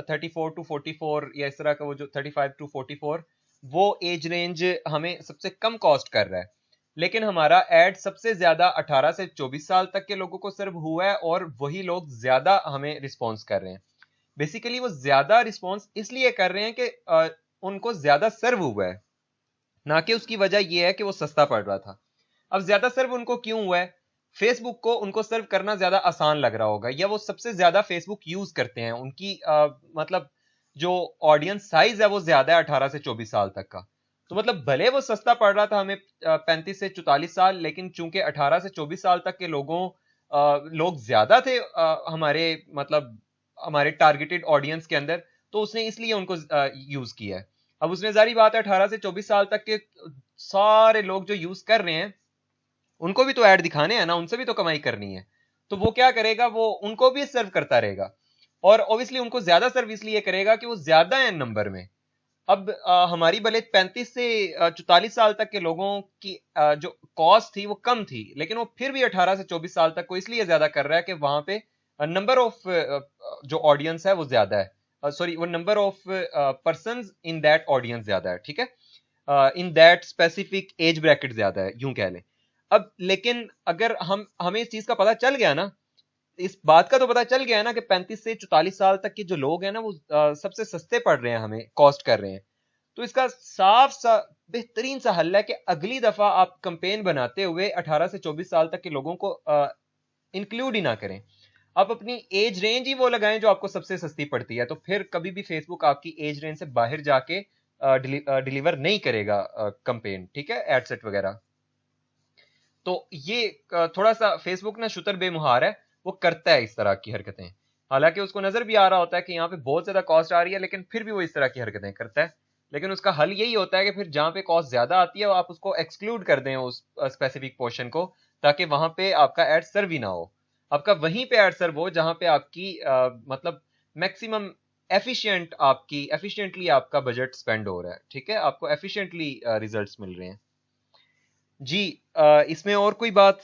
S1: 34 to 44 या इस तरह का वो जो 35 to 44 वो एज रेंज हमें सबसे कम कॉस्ट कर रहा है, लेकिन हमारा एड सबसे ज्यादा 18 से 24 साल तक के लोगों को सर्व हुआ है, और वही लोग ज्यादा हमें रिस्पॉन्स कर रहे हैं। बेसिकली वो ज्यादा रिस्पॉन्स इसलिए कर रहे हैं कि उनको ज्यादा सर्व हुआ है, ना कि उसकी वजह यह है कि वो सस्ता पड़ रहा था। अब ज्यादा सर्व उनको क्यों हुआ है? फेसबुक को उनको सर्व करना ज्यादा आसान लग रहा होगा, या वो सबसे ज्यादा फेसबुक यूज करते हैं, उनकी मतलब जो ऑडियंस साइज है वो ज्यादा है 18 से 24 साल तक का। तो मतलब भले वो सस्ता पड़ रहा था हमें 35 से 44 साल, लेकिन चूंकि 18 से 24 साल तक के लोग ज्यादा थे हमारे मतलब हमारे टारगेटेड ऑडियंस के अंदर, तो उसने इसलिए उनको यूज किया है। अब उसमें जारी बात है 18 से 24 साल तक के सारे लोग जो यूज कर रहे हैं उनको भी तो ऐड दिखाने हैं ना, उनसे भी तो कमाई करनी है। तो वो क्या करेगा, वो उनको भी सर्व करता रहेगा, और ऑब्वियसली उनको ज्यादा सर्व इसलिए करेगा कि वो ज्यादा है नंबर में। अब हमारी भले 35 से 44 साल तक के लोगों की जो कॉस्ट थी वो कम थी, लेकिन वो फिर भी 18 से 24 साल तक को इसलिए ज्यादा कर रहा है कि वहां पे नंबर ऑफ जो ऑडियंस है वो ज्यादा है, सॉरी वो number of person in that audience ज्यादा है, ठीक है, in that specific age bracket ज्यादा है, यूं कह लें। अब लेकिन अगर हमें इस चीज का पता चल गया ना, इस बात का तो पता चल गया है ना कि 35 से 44 साल तक के जो लोग हैं ना वो सबसे सस्ते पड़ रहे हैं, हमें कॉस्ट कर रहे हैं। तो इसका साफ सा बेहतरीन सा हल है कि अगली दफा आप कंपेन बनाते हुए 18 से 24 साल तक के लोगों को इंक्लूड ही ना करें। आप अपनी एज रेंज ही वो लगाएं जो आपको सबसे सस्ती पड़ती है, तो फिर कभी भी फेसबुक आपकी एज रेंज से बाहर जाके डिलीवर नहीं करेगा कंपेन, ठीक है, एडसेट वगैरह। तो ये थोड़ा सा फेसबुक ना शुतर बेमुहार है, वो करता है इस तरह की हरकतें। हालांकि उसको नजर भी आ रहा होता है कि यहाँ पे बहुत ज्यादा कॉस्ट आ रही है, लेकिन फिर भी वो इस तरह की हरकतें करता है। लेकिन उसका हल यही होता है कि फिर जहाँ पे कॉस्ट ज्यादा आती है आप उसको एक्सक्लूड कर दें उस स्पेसिफिक पोर्शन को, ताकि वहां पे आपका एड सर्व ही ना हो। आपका वहीं पे एड सर्व हो जहां पे आपकी मतलब मैक्सिमम एफिशिएंटली आपका बजट स्पेंड हो रहा है, ठीक है, आपको एफिशिएंटली रिजल्ट्स मिल रहे हैं। जी इसमें और कोई बात,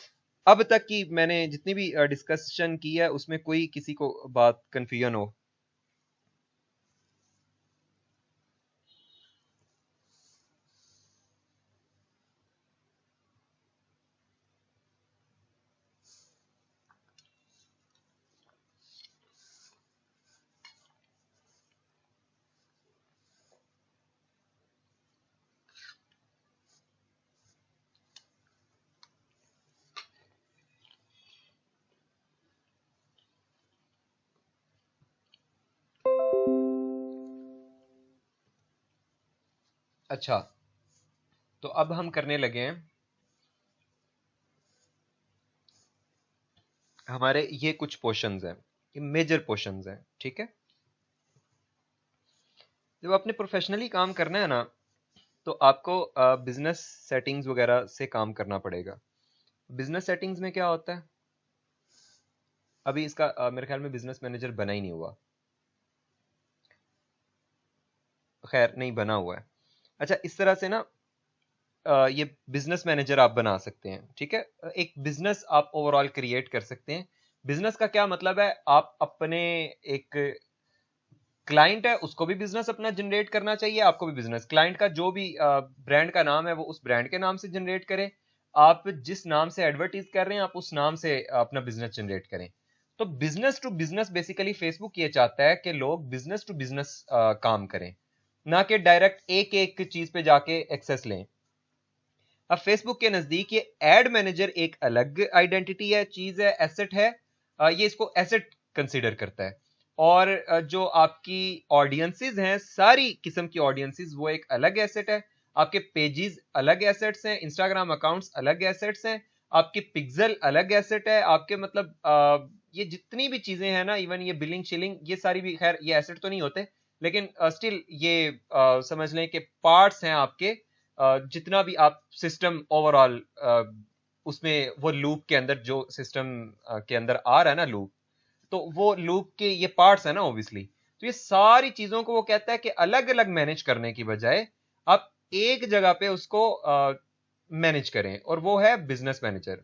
S1: अब तक की मैंने जितनी भी डिस्कशन की है उसमें कोई किसी को बात कंफ्यूजन हो? अच्छा, तो अब हम करने लगे हैं हमारे ये कुछ पोर्शंस हैं, ये मेजर पोर्शंस हैं, ठीक है। जब आपने प्रोफेशनली काम करना है ना, तो आपको बिजनेस सेटिंग्स वगैरह से काम करना पड़ेगा। बिजनेस सेटिंग्स में क्या होता है, अभी इसका मेरे ख्याल में बिजनेस मैनेजर बना ही नहीं हुआ, खैर नहीं बना हुआ है। अच्छा, इस तरह से ना ये बिजनेस मैनेजर आप बना सकते हैं, ठीक है। एक बिजनेस आप ओवरऑल क्रिएट कर सकते हैं। बिजनेस का क्या मतलब है, आप अपने एक क्लाइंट है उसको भी बिजनेस अपना जनरेट करना चाहिए, आपको भी बिजनेस, क्लाइंट का जो भी ब्रांड का नाम है वो उस ब्रांड के नाम से जनरेट करें, आप जिस नाम से एडवर्टीज कर रहे हैं आप उस नाम से अपना बिजनेस जनरेट करें। तो business to business basically Facebook ये चाहता है कि लोग बिजनेस टू बिजनेस काम करें, ना कि डायरेक्ट एक एक चीज पे जाके एक्सेस लें। अब फेसबुक के नजदीक ये एड मैनेजर एक अलग आइडेंटिटी है, चीज है, एसेट है, ये इसको एसेट कंसीडर करता है। और जो आपकी ऑडियंसेस हैं, सारी किस्म की ऑडियंसेस, वो एक अलग एसेट है। आपके पेजेस अलग एसेट्स हैं, इंस्टाग्राम अकाउंट्स अलग एसेट्स हैं, आपके पिक्सल अलग एसेट है, आपके मतलब ये जितनी भी चीजें हैं ना, इवन ये बिलिंग शिलिंग, ये सारी भी, खैर ये एसेट तो नहीं होते, लेकिन स्टिल ये समझ लें कि पार्ट्स हैं आपके। जितना भी आप सिस्टम ओवरऑल उसमें वो लूप के अंदर, जो सिस्टम के अंदर आ रहा है ना लूप, तो वो लूप के ये पार्ट्स है ना ऑब्वियसली। तो ये सारी चीजों को वो कहता है कि अलग अलग मैनेज करने की बजाय आप एक जगह पे उसको मैनेज करें, और वो है बिजनेस मैनेजर।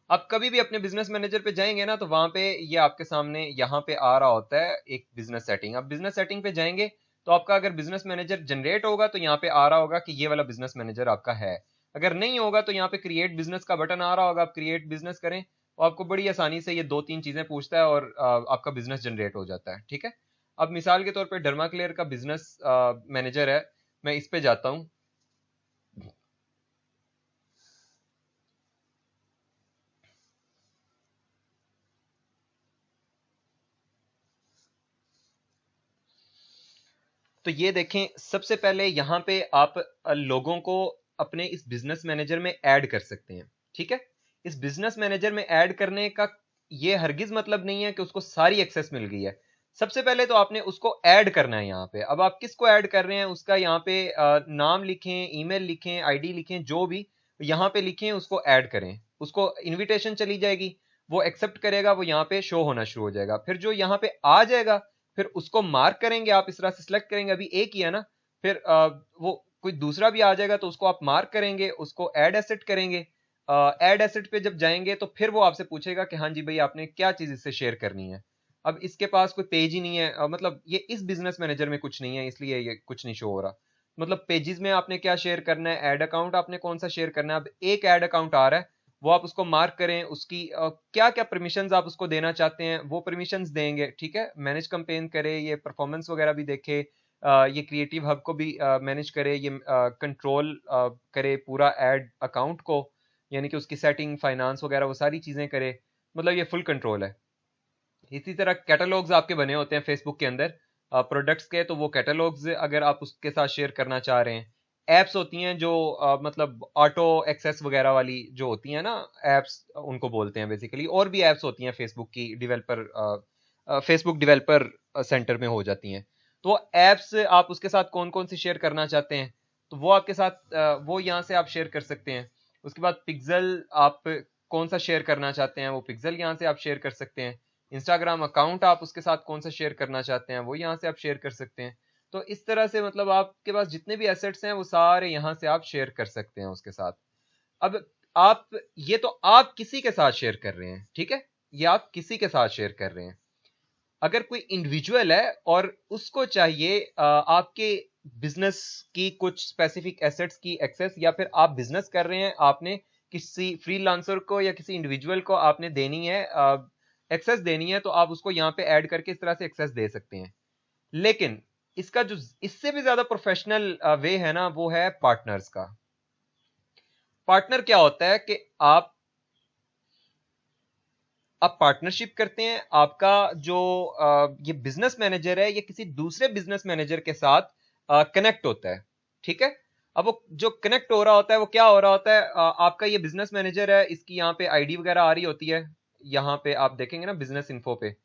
S1: आप कभी भी अपने बिजनेस मैनेजर पे जाएंगे ना, तो वहां पे ये आपके सामने यहाँ पे आ रहा होता है एक बिजनेस सेटिंग। आप बिजनेस सेटिंग पे जाएंगे तो आपका अगर बिजनेस मैनेजर जनरेट होगा तो यहाँ पे आ रहा होगा कि ये वाला बिजनेस मैनेजर आपका है। अगर नहीं होगा तो यहाँ पे क्रिएट बिजनेस का बटन आ रहा होगा, आप क्रिएट बिजनेस करें, तो आपको बड़ी आसानी से ये 2-3 चीजें पूछता है और आपका बिजनेस जनरेट हो जाता है, ठीक है। अब मिसाल के तौर पर डर्माक्लेयर का बिजनेस मैनेजर है, मैं इस पे जाता हूँ। तो ये देखें, सबसे पहले यहाँ पे आप लोगों को अपने इस बिजनेस मैनेजर में ऐड कर सकते हैं, ठीक है। इस बिजनेस मैनेजर में ऐड करने का ये हरगिज मतलब नहीं है कि उसको सारी एक्सेस मिल गई है। सबसे पहले तो आपने उसको ऐड करना है यहाँ पे। अब आप किसको ऐड कर रहे हैं, उसका यहाँ पे नाम लिखें, ईमेल लिखें, आईडी लिखें, जो भी यहाँ पे लिखें उसको ऐड करें। उसको इन्विटेशन चली जाएगी, वो एक्सेप्ट करेगा, वो यहाँ पे शो होना शुरू हो जाएगा। फिर जो यहाँ पे आ जाएगा फिर उसको मार्क करेंगे, आप इस तरह से सिलेक्ट करेंगे, अभी एक ही है ना, फिर वो कोई दूसरा भी आ जाएगा तो उसको आप मार्क करेंगे, उसको ऐड एसेट करेंगे। ऐड एसेट पे जब जाएंगे तो फिर वो आपसे पूछेगा कि हाँ जी भाई आपने क्या चीज इससे शेयर करनी है। अब इसके पास कोई पेज ही नहीं है, मतलब ये इस बिजनेस मैनेजर में कुछ नहीं है, इसलिए ये कुछ नहीं शो हो रहा। मतलब पेजेस में आपने क्या शेयर करना है, ऐड अकाउंट आपने कौन सा शेयर करना है। अब एक ऐड अकाउंट आ रहा है, वो आप उसको मार्क करें, उसकी क्या क्या परमिशंस आप उसको देना चाहते हैं वो परमिशंस देंगे, ठीक है। मैनेज कैंपेन करे, ये परफॉर्मेंस वगैरह भी देखे, ये क्रिएटिव हब को भी मैनेज करे, ये कंट्रोल करे पूरा ऐड अकाउंट को, यानी कि उसकी सेटिंग, फाइनेंस वगैरह वो सारी चीजें करे, मतलब ये फुल कंट्रोल है। इसी तरह कैटलॉग्स आपके बने होते हैं फेसबुक के अंदर प्रोडक्ट्स के, तो वो कैटलॉग्स अगर आप उसके साथ शेयर करना चाह रहे हैं। एप्स होती हैं जो मतलब ऑटो एक्सेस वगैरह वाली जो होती हैं ना, एप्स उनको बोलते हैं बेसिकली। और भी एप्स होती हैं फेसबुक की डेवलपर, फेसबुक डेवलपर सेंटर में हो जाती हैं। तो एप्स आप उसके साथ कौन कौन सी शेयर करना चाहते हैं, तो वो आपके साथ वो यहाँ से आप शेयर कर सकते हैं। उसके बाद पिक्सल आप कौन सा शेयर करना चाहते हैं, वो पिक्सल यहाँ से आप शेयर कर सकते हैं। इंस्टाग्राम अकाउंट आप उसके साथ कौन सा शेयर करना चाहते हैं वो यहाँ से आप शेयर कर सकते हैं। तो इस तरह से मतलब आपके पास जितने भी एसेट्स हैं वो सारे यहाँ से आप शेयर कर सकते हैं उसके साथ। अब आप ये तो आप किसी के साथ शेयर कर रहे हैं, ठीक है, ये आप किसी के साथ शेयर कर रहे हैं। अगर कोई इंडिविजुअल है और उसको चाहिए आपके बिजनेस की कुछ स्पेसिफिक एसेट्स की एक्सेस, या फिर आप बिजनेस कर रहे हैं, आपने किसी फ्रीलांसर को या किसी इंडिविजुअल को आपने देनी है एक्सेस देनी है, तो आप उसको यहाँ पे ऐड करके इस तरह से एक्सेस दे सकते हैं। लेकिन इसका जो इससे भी ज्यादा प्रोफेशनल वे है ना, वो है पार्टनर्स का। पार्टनर क्या होता है कि आप पार्टनरशिप करते हैं, आपका जो ये बिजनेस मैनेजर है ये किसी दूसरे बिजनेस मैनेजर के साथ कनेक्ट होता है, ठीक है। अब वो जो कनेक्ट हो रहा होता है वो क्या हो रहा होता है, आपका ये बिजनेस मैनेजर है, इसकी यहाँ पे आईडी वगैरह आ रही होती है, यहाँ पे आप देखेंगे ना बिजनेस इन्फो पे,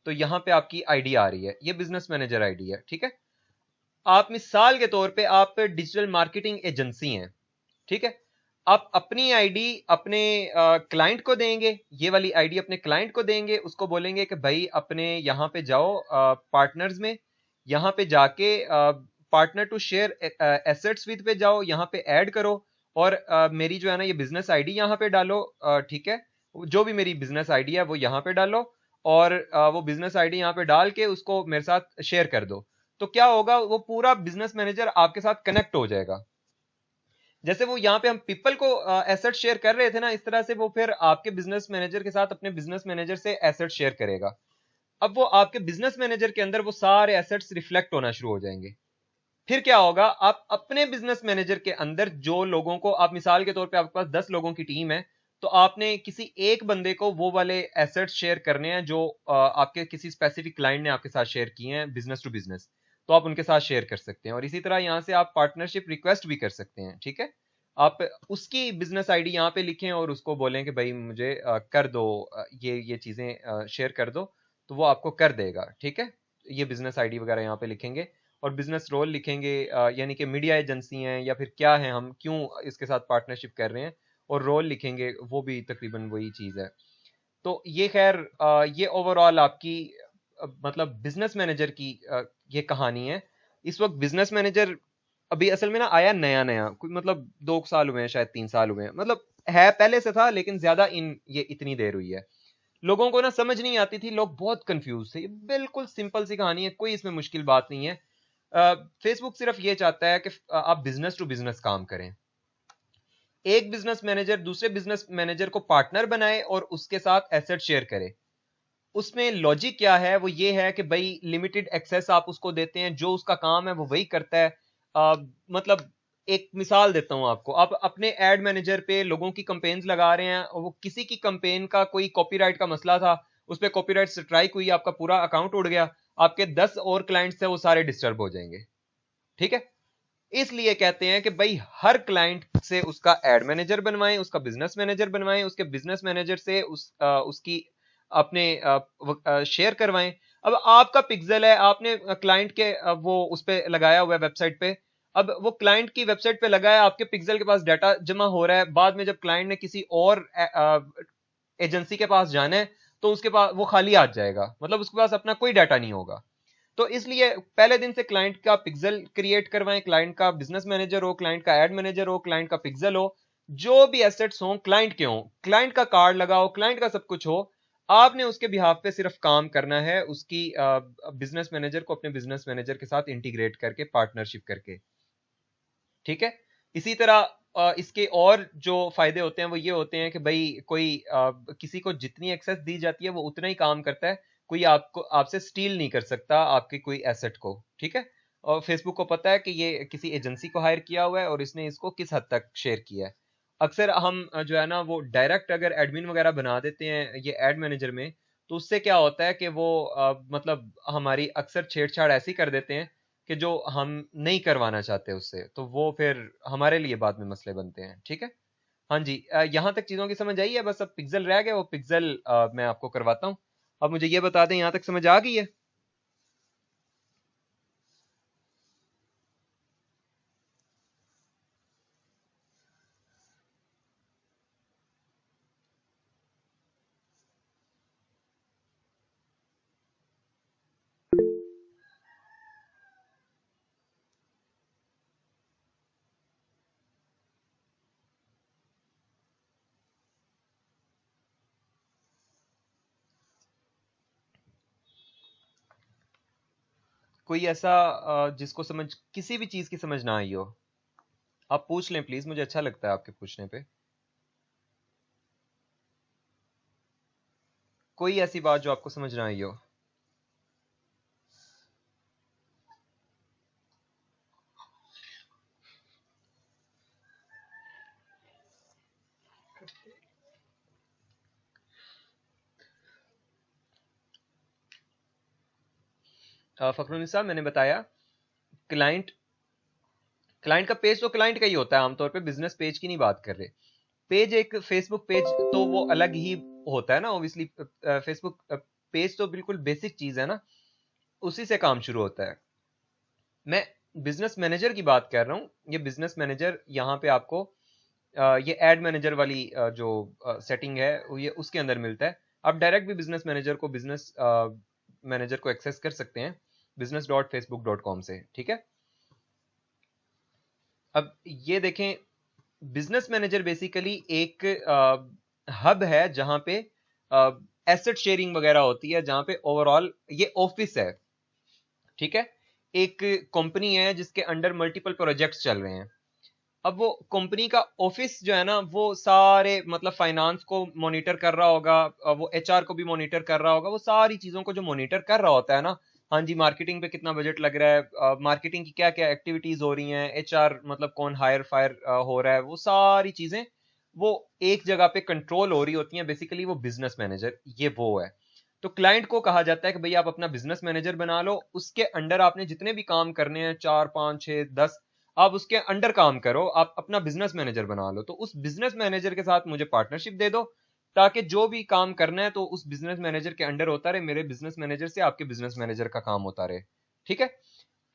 S1: तो यहाँ पे आपकी आईडी आ रही है, ये बिजनेस मैनेजर आईडी है, ठीक है। आप मिसाल के तौर पे आप डिजिटल मार्केटिंग एजेंसी हैं, ठीक है। आप अपनी आईडी अपने क्लाइंट को देंगे, ये वाली आईडी अपने क्लाइंट को देंगे, उसको बोलेंगे कि भाई अपने यहाँ पे जाओ पार्टनर्स में, यहाँ पे जाके partner to share assets with पे जाओ, यहाँ पे ऐड करो, और मेरी जो है ना ये बिजनेस आईडी यहाँ पे डालो, ठीक है। जो भी मेरी बिजनेस आईडी है वो यहाँ पे डालो, और वो बिजनेस आईडी यहाँ पे डाल के उसको मेरे साथ शेयर कर दो। तो क्या होगा, वो पूरा बिजनेस मैनेजर आपके साथ कनेक्ट हो जाएगा। जैसे वो यहाँ पे हम पीपल को एसेट शेयर कर रहे थे ना, इस तरह से वो फिर आपके बिजनेस मैनेजर के साथ अपने बिजनेस मैनेजर से एसेट शेयर करेगा। अब वो आपके बिजनेस मैनेजर के अंदर वो सारे एसेट्स रिफ्लेक्ट होना शुरू हो जाएंगे। फिर क्या होगा, आप अपने बिजनेस मैनेजर के अंदर जो लोगों को, आप मिसाल के तौर पे आपके पास 10 लोगों की टीम है, तो आपने किसी एक बंदे को वो वाले एसेट्स शेयर करने हैं जो आपके किसी स्पेसिफिक क्लाइंट ने आपके साथ शेयर किए हैं बिजनेस टू बिजनेस, तो आप उनके साथ शेयर कर सकते हैं। और इसी तरह यहां से आप पार्टनरशिप रिक्वेस्ट भी कर सकते हैं, ठीक है। आप उसकी बिजनेस आईडी यहाँ पे लिखें और उसको बोलें कि भाई मुझे कर दो, ये चीजें शेयर कर दो, तो वो आपको कर देगा, ठीक है। ये बिजनेस आईडी वगैरह यहाँ पे लिखेंगे, और बिजनेस रोल लिखेंगे, यानी कि मीडिया एजेंसी हैं या फिर क्या है, हम क्यों इसके साथ पार्टनरशिप कर रहे हैं, और रोल लिखेंगे, वो भी तकरीबन वही चीज़ है। तो ये खैर ये ओवरऑल आपकी मतलब बिजनेस मैनेजर की ये कहानी है। इस वक्त बिजनेस मैनेजर अभी असल में ना आया नया नया, कोई मतलब 2 साल हुए हैं, शायद 3 साल हुए हैं, मतलब है पहले से था लेकिन ज्यादा ये इतनी देर हुई है। लोगों को ना समझ नहीं आती थी, लोग बहुत कंफ्यूज थे। ये बिल्कुल सिंपल सी कहानी है, कोई इसमें मुश्किल बात नहीं है। फेसबुक सिर्फ ये चाहता है कि आप बिजनेस टू बिजनेस काम करें। एक बिजनेस मैनेजर दूसरे बिजनेस मैनेजर को पार्टनर बनाए और उसके साथ एसेट शेयर करे। उसमें लॉजिक क्या है, वो ये है कि भाई लिमिटेड एक्सेस आप उसको देते हैं, जो उसका काम है वो वही करता है। मतलब एक मिसाल देता हूं आपको, आप अपने एड मैनेजर पे लोगों की कंपेन्स लगा रहे हैं, और वो किसी की कंपेन का कोई कॉपीराइट का मसला था, उस पर कॉपीराइट स्ट्राइक हुई, आपका पूरा अकाउंट उड़ गया, आपके 10 और क्लाइंट्स हैं वो सारे डिस्टर्ब हो जाएंगे, ठीक है। इसलिए कहते हैं कि भाई हर क्लाइंट से उसका एड मैनेजर बनवाएं, उसका बिजनेस मैनेजर बनवाएं, उसके बिजनेस मैनेजर से उसकी अपने शेयर करवाएं। अब आपका पिक्सल है, आपने क्लाइंट के वो उस पे लगाया हुआ है वेबसाइट पे, अब वो क्लाइंट की वेबसाइट पे लगा है, आपके पिक्सल के पास डाटा जमा हो रहा है, बाद में जब क्लाइंट ने किसी और एजेंसी के पास जाना है तो उसके पास वो खाली आ जाएगा, मतलब उसके पास अपना कोई डाटा नहीं होगा। तो इसलिए पहले दिन से क्लाइंट का पिक्सल क्रिएट करवाएं, क्लाइंट का बिजनेस मैनेजर हो, क्लाइंट का एड मैनेजर हो, क्लाइंट का पिक्सल हो, जो भी एसेट्स हो क्लाइंट के हो, क्लाइंट का कार्ड लगाओ, क्लाइंट का सब कुछ हो। आपने उसके बिहाफ पे सिर्फ काम करना है, उसकी बिजनेस मैनेजर को अपने बिजनेस मैनेजर के साथ इंटीग्रेट करके, पार्टनरशिप करके, ठीक है। इसी तरह इसके और जो फायदे होते हैं वो ये होते हैं कि भाई कोई किसी को जितनी एक्सेस दी जाती है वो उतना ही काम करता है, कोई आपको आपसे स्टील नहीं कर सकता आपके कोई एसेट को, ठीक है। और फेसबुक को पता है कि ये किसी एजेंसी को हायर किया हुआ है और इसने इसको किस हद तक शेयर किया है। अक्सर हम जो है ना वो डायरेक्ट अगर एडमिन वगैरह बना देते हैं ये एड मैनेजर में, तो उससे क्या होता है कि वो मतलब हमारी अक्सर छेड़छाड़ ऐसी कर देते हैं कि जो हम नहीं करवाना चाहते उससे, तो वो फिर हमारे लिए बाद में मसले बनते हैं, ठीक है। हाँ जी, यहाँ तक चीज़ों की समझ आई है, बस अब पिक्सल रह गया, वो पिक्सल मैं आपको करवाता हूँ। अब मुझे ये बता दें, यहाँ तक समझ आ गई है? कोई ऐसा जिसको समझ, किसी भी चीज़ की समझ ना आई हो, आप पूछ लें प्लीज़, मुझे अच्छा लगता है आपके पूछने पे। कोई ऐसी बात जो आपको समझ ना आई हो। फखरुन्निसा, मैंने बताया क्लाइंट क्लाइंट का पेज तो क्लाइंट का ही होता है, आमतौर पे बिजनेस पेज की नहीं बात कर रहे। पेज एक फेसबुक पेज तो वो अलग ही होता है ना, ऑब्वियसली फेसबुक पेज तो बिल्कुल बेसिक चीज है ना, उसी से काम शुरू होता है। मैं बिजनेस मैनेजर की बात कर रहा हूँ। ये बिजनेस मैनेजर यहाँ पे आपको ये एड मैनेजर वाली जो सेटिंग है ये उसके अंदर मिलता है। आप डायरेक्ट भी बिजनेस मैनेजर को एक्सेस कर सकते हैं business.facebook.com से, ठीक है। अब ये देखें, बिजनेस मैनेजर बेसिकली एक हब है जहां पे एसेट शेयरिंग वगैरह होती है, जहां पे ओवरऑल ये ऑफिस है, ठीक है। एक कंपनी है जिसके अंडर मल्टीपल प्रोजेक्ट्स चल रहे हैं। अब वो कंपनी का ऑफिस जो है ना, वो सारे मतलब फाइनेंस को मॉनिटर कर रहा होगा, वो एचआर को भी मॉनिटर कर रहा होगा, वो सारी चीजों को जो मॉनिटर कर रहा होता है ना, हाँ जी मार्केटिंग पे कितना बजट लग रहा है, मार्केटिंग की क्या क्या एक्टिविटीज हो रही हैं, एचआर मतलब कौन हायर फायर हो रहा है, वो सारी चीजें वो एक जगह पे कंट्रोल हो रही होती हैं। बेसिकली वो बिजनेस मैनेजर ये वो है। तो क्लाइंट को कहा जाता है कि भाई आप अपना बिजनेस मैनेजर बना लो, उसके अंडर आपने जितने भी काम करने हैं 4 5 6 10 आप उसके अंडर काम करो, आप अपना बिजनेस मैनेजर बना लो। तो उस बिजनेस मैनेजर के साथ मुझे पार्टनरशिप दे दो, ताकि जो भी काम करना है तो उस बिजनेस मैनेजर के अंडर होता रहे, मेरे बिजनेस मैनेजर से आपके बिजनेस मैनेजर का काम होता रहे, ठीक है।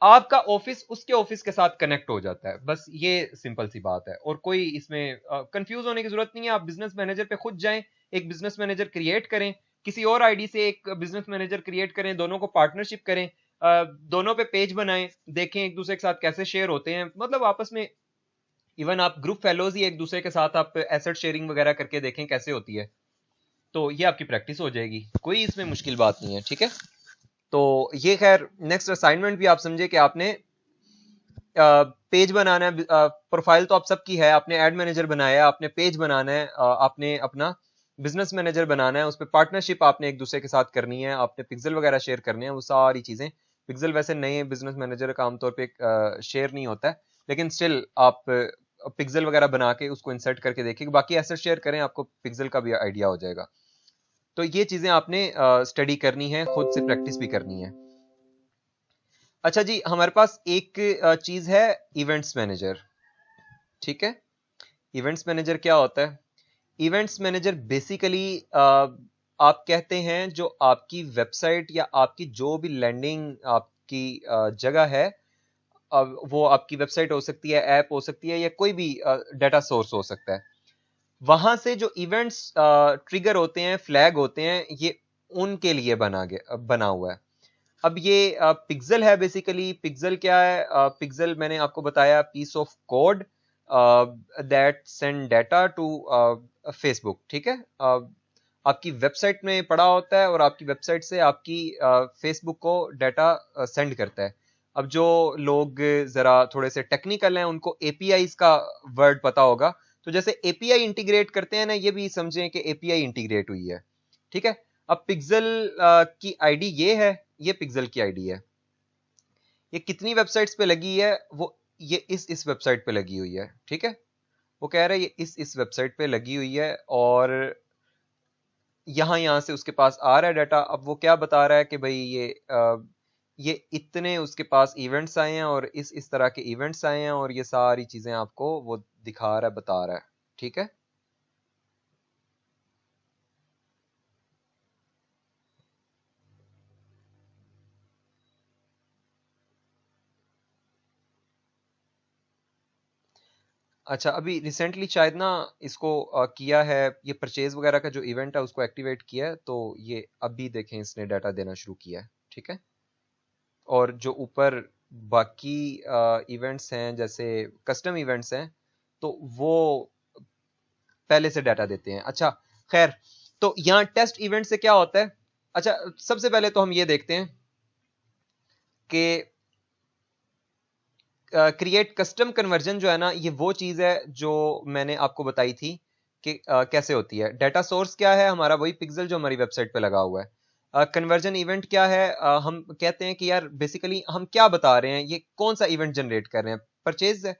S1: आपका ऑफिस उसके ऑफिस के साथ कनेक्ट हो जाता है, बस ये सिंपल सी बात है। और कोई इसमें कंफ्यूज होने की जरूरत नहीं है। आप बिजनेस मैनेजर पे खुद जाएं, एक बिजनेस मैनेजर क्रिएट करें, किसी और आईडी से एक बिजनेस मैनेजर क्रिएट करें, दोनों को पार्टनरशिप करें, दोनों पे पेज बनाएं, देखें एक दूसरे के साथ कैसे शेयर होते हैं, मतलब आपस में इवन आप ग्रुप फेलोज ही एक दूसरे के साथ आप एसेट शेयरिंग वगैरह करके देखें कैसे होती है। तो ये आपकी प्रैक्टिस हो जाएगी, कोई इसमें मुश्किल बात नहीं है, ठीक है। तो ये खैर नेक्स्ट असाइनमेंट भी आप समझे कि आपने पेज बनाना है, प्रोफाइल तो आप सबकी है, आपने एड मैनेजर बनाया, आपने पेज बनाना है, आपने अपना बिजनेस मैनेजर बनाना है, उस पर पार्टनरशिप आपने एक दूसरे के साथ करनी है, आपने पिक्सल वगैरह शेयर करने हैं, वो सारी चीजें। पिक्सल वैसे नए बिजनेस मैनेजर का आमतौर पे शेयर नहीं होता है, लेकिन स्टिल आप पिक्सल वगैरह बना के उसको इंसर्ट करके देखिए, बाकी एसेट शेयर करें, आपको पिक्सल का भी आइडिया हो जाएगा। तो ये चीजें आपने स्टडी करनी है, खुद से प्रैक्टिस भी करनी है। अच्छा जी, हमारे पास एक चीज है इवेंट्स मैनेजर, ठीक है। इवेंट्स मैनेजर क्या होता है? इवेंट्स मैनेजर बेसिकली आप कहते हैं जो आपकी वेबसाइट या आपकी जो भी लैंडिंग आपकी जगह है, वो आपकी वेबसाइट हो सकती है, ऐप हो सकती है, या कोई भी डाटा सोर्स हो सकता है, वहां से जो इवेंट्स ट्रिगर होते हैं, फ्लैग होते हैं, ये उनके लिए बना हुआ है। अब ये पिक्सल है बेसिकली। पिक्सल क्या है? पिक्सल मैंने आपको बताया, piece of code that send data to Facebook, ठीक है। आपकी वेबसाइट में पड़ा होता है और आपकी वेबसाइट से आपकी फेसबुक को डाटा सेंड करता है। अब जो लोग जरा थोड़े से टेक्निकल हैं उनको एपीआई का वर्ड पता होगा। तो जैसे एपीआई इंटीग्रेट करते हैं ना, ये भी समझें कि एपीआई इंटीग्रेट हुई है, ठीक है। अब पिक्सल की आईडी ये है, ये पिक्सल की आईडी है। ये कितनी वेबसाइट्स पे लगी है? वो ये इस वेबसाइट पे लगी हुई है, ठीक है। वो कह रहा है ये इस वेबसाइट पे लगी हुई है और यहां से उसके पास आ रहा है डाटा। अब वो क्या बता रहा है कि भाई ये इतने उसके पास इवेंट्स आए हैं और इस तरह के इवेंट्स आए हैं, और ये सारी चीजें आपको वो दिखा रहा है, बता रहा है, ठीक है। अच्छा, अभी रिसेंटली शायद ना इसको किया है, ये परचेज वगैरह का जो इवेंट है उसको एक्टिवेट किया है, तो ये अभी देखें इसने डाटा देना शुरू किया है, ठीक है। और जो ऊपर बाकी इवेंट्स हैं, जैसे कस्टम इवेंट्स हैं, तो वो पहले से डाटा देते हैं। अच्छा खैर, तो यहाँ टेस्ट इवेंट से क्या होता है? अच्छा, सबसे पहले तो हम ये देखते हैं कि क्रिएट कस्टम कन्वर्जन जो है ना, ये वो चीज है जो मैंने आपको बताई थी कि कैसे होती है। डाटा सोर्स क्या है हमारा? वही पिक्सल जो हमारी वेबसाइट पे लगा हुआ है। कन्वर्जन इवेंट क्या है? हम कहते हैं कि यार बेसिकली हम क्या बता रहे हैं, ये कौन सा इवेंट जनरेट कर रहे हैं। परचेज है,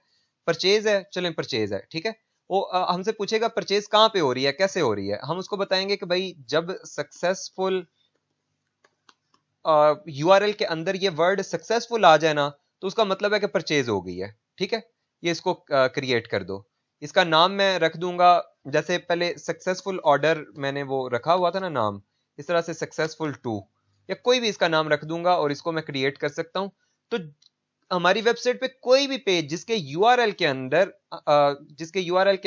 S1: परचेज है, चलें परचेज है, ठीक है। वो हमसे पूछेगा परचेज कहाँ पे हो रही है, कैसे हो रही है। हम उसको बताएंगे कि भाई जब सक्सेसफुल यूआरएल के अंदर ये वर्ड सक्सेसफुल आ जाए ना, तो उसका मतलब है कि परचेज हो गई है, ठीक है। ये इसको क्रिएट कर दो। इसका नाम मैं रख दूंगा, जैसे पहले सक्सेसफुल ऑर्डर मैंने वो रखा हुआ था ना नाम, इस तरह से सक्सेसफुल 2 या कोई भी इसका नाम रख दूंगा और इसको मैं क्रिएट कर सकता हूं। तो हमारी वेबसाइट पे कोई भी पेज जिसके यूआरएल के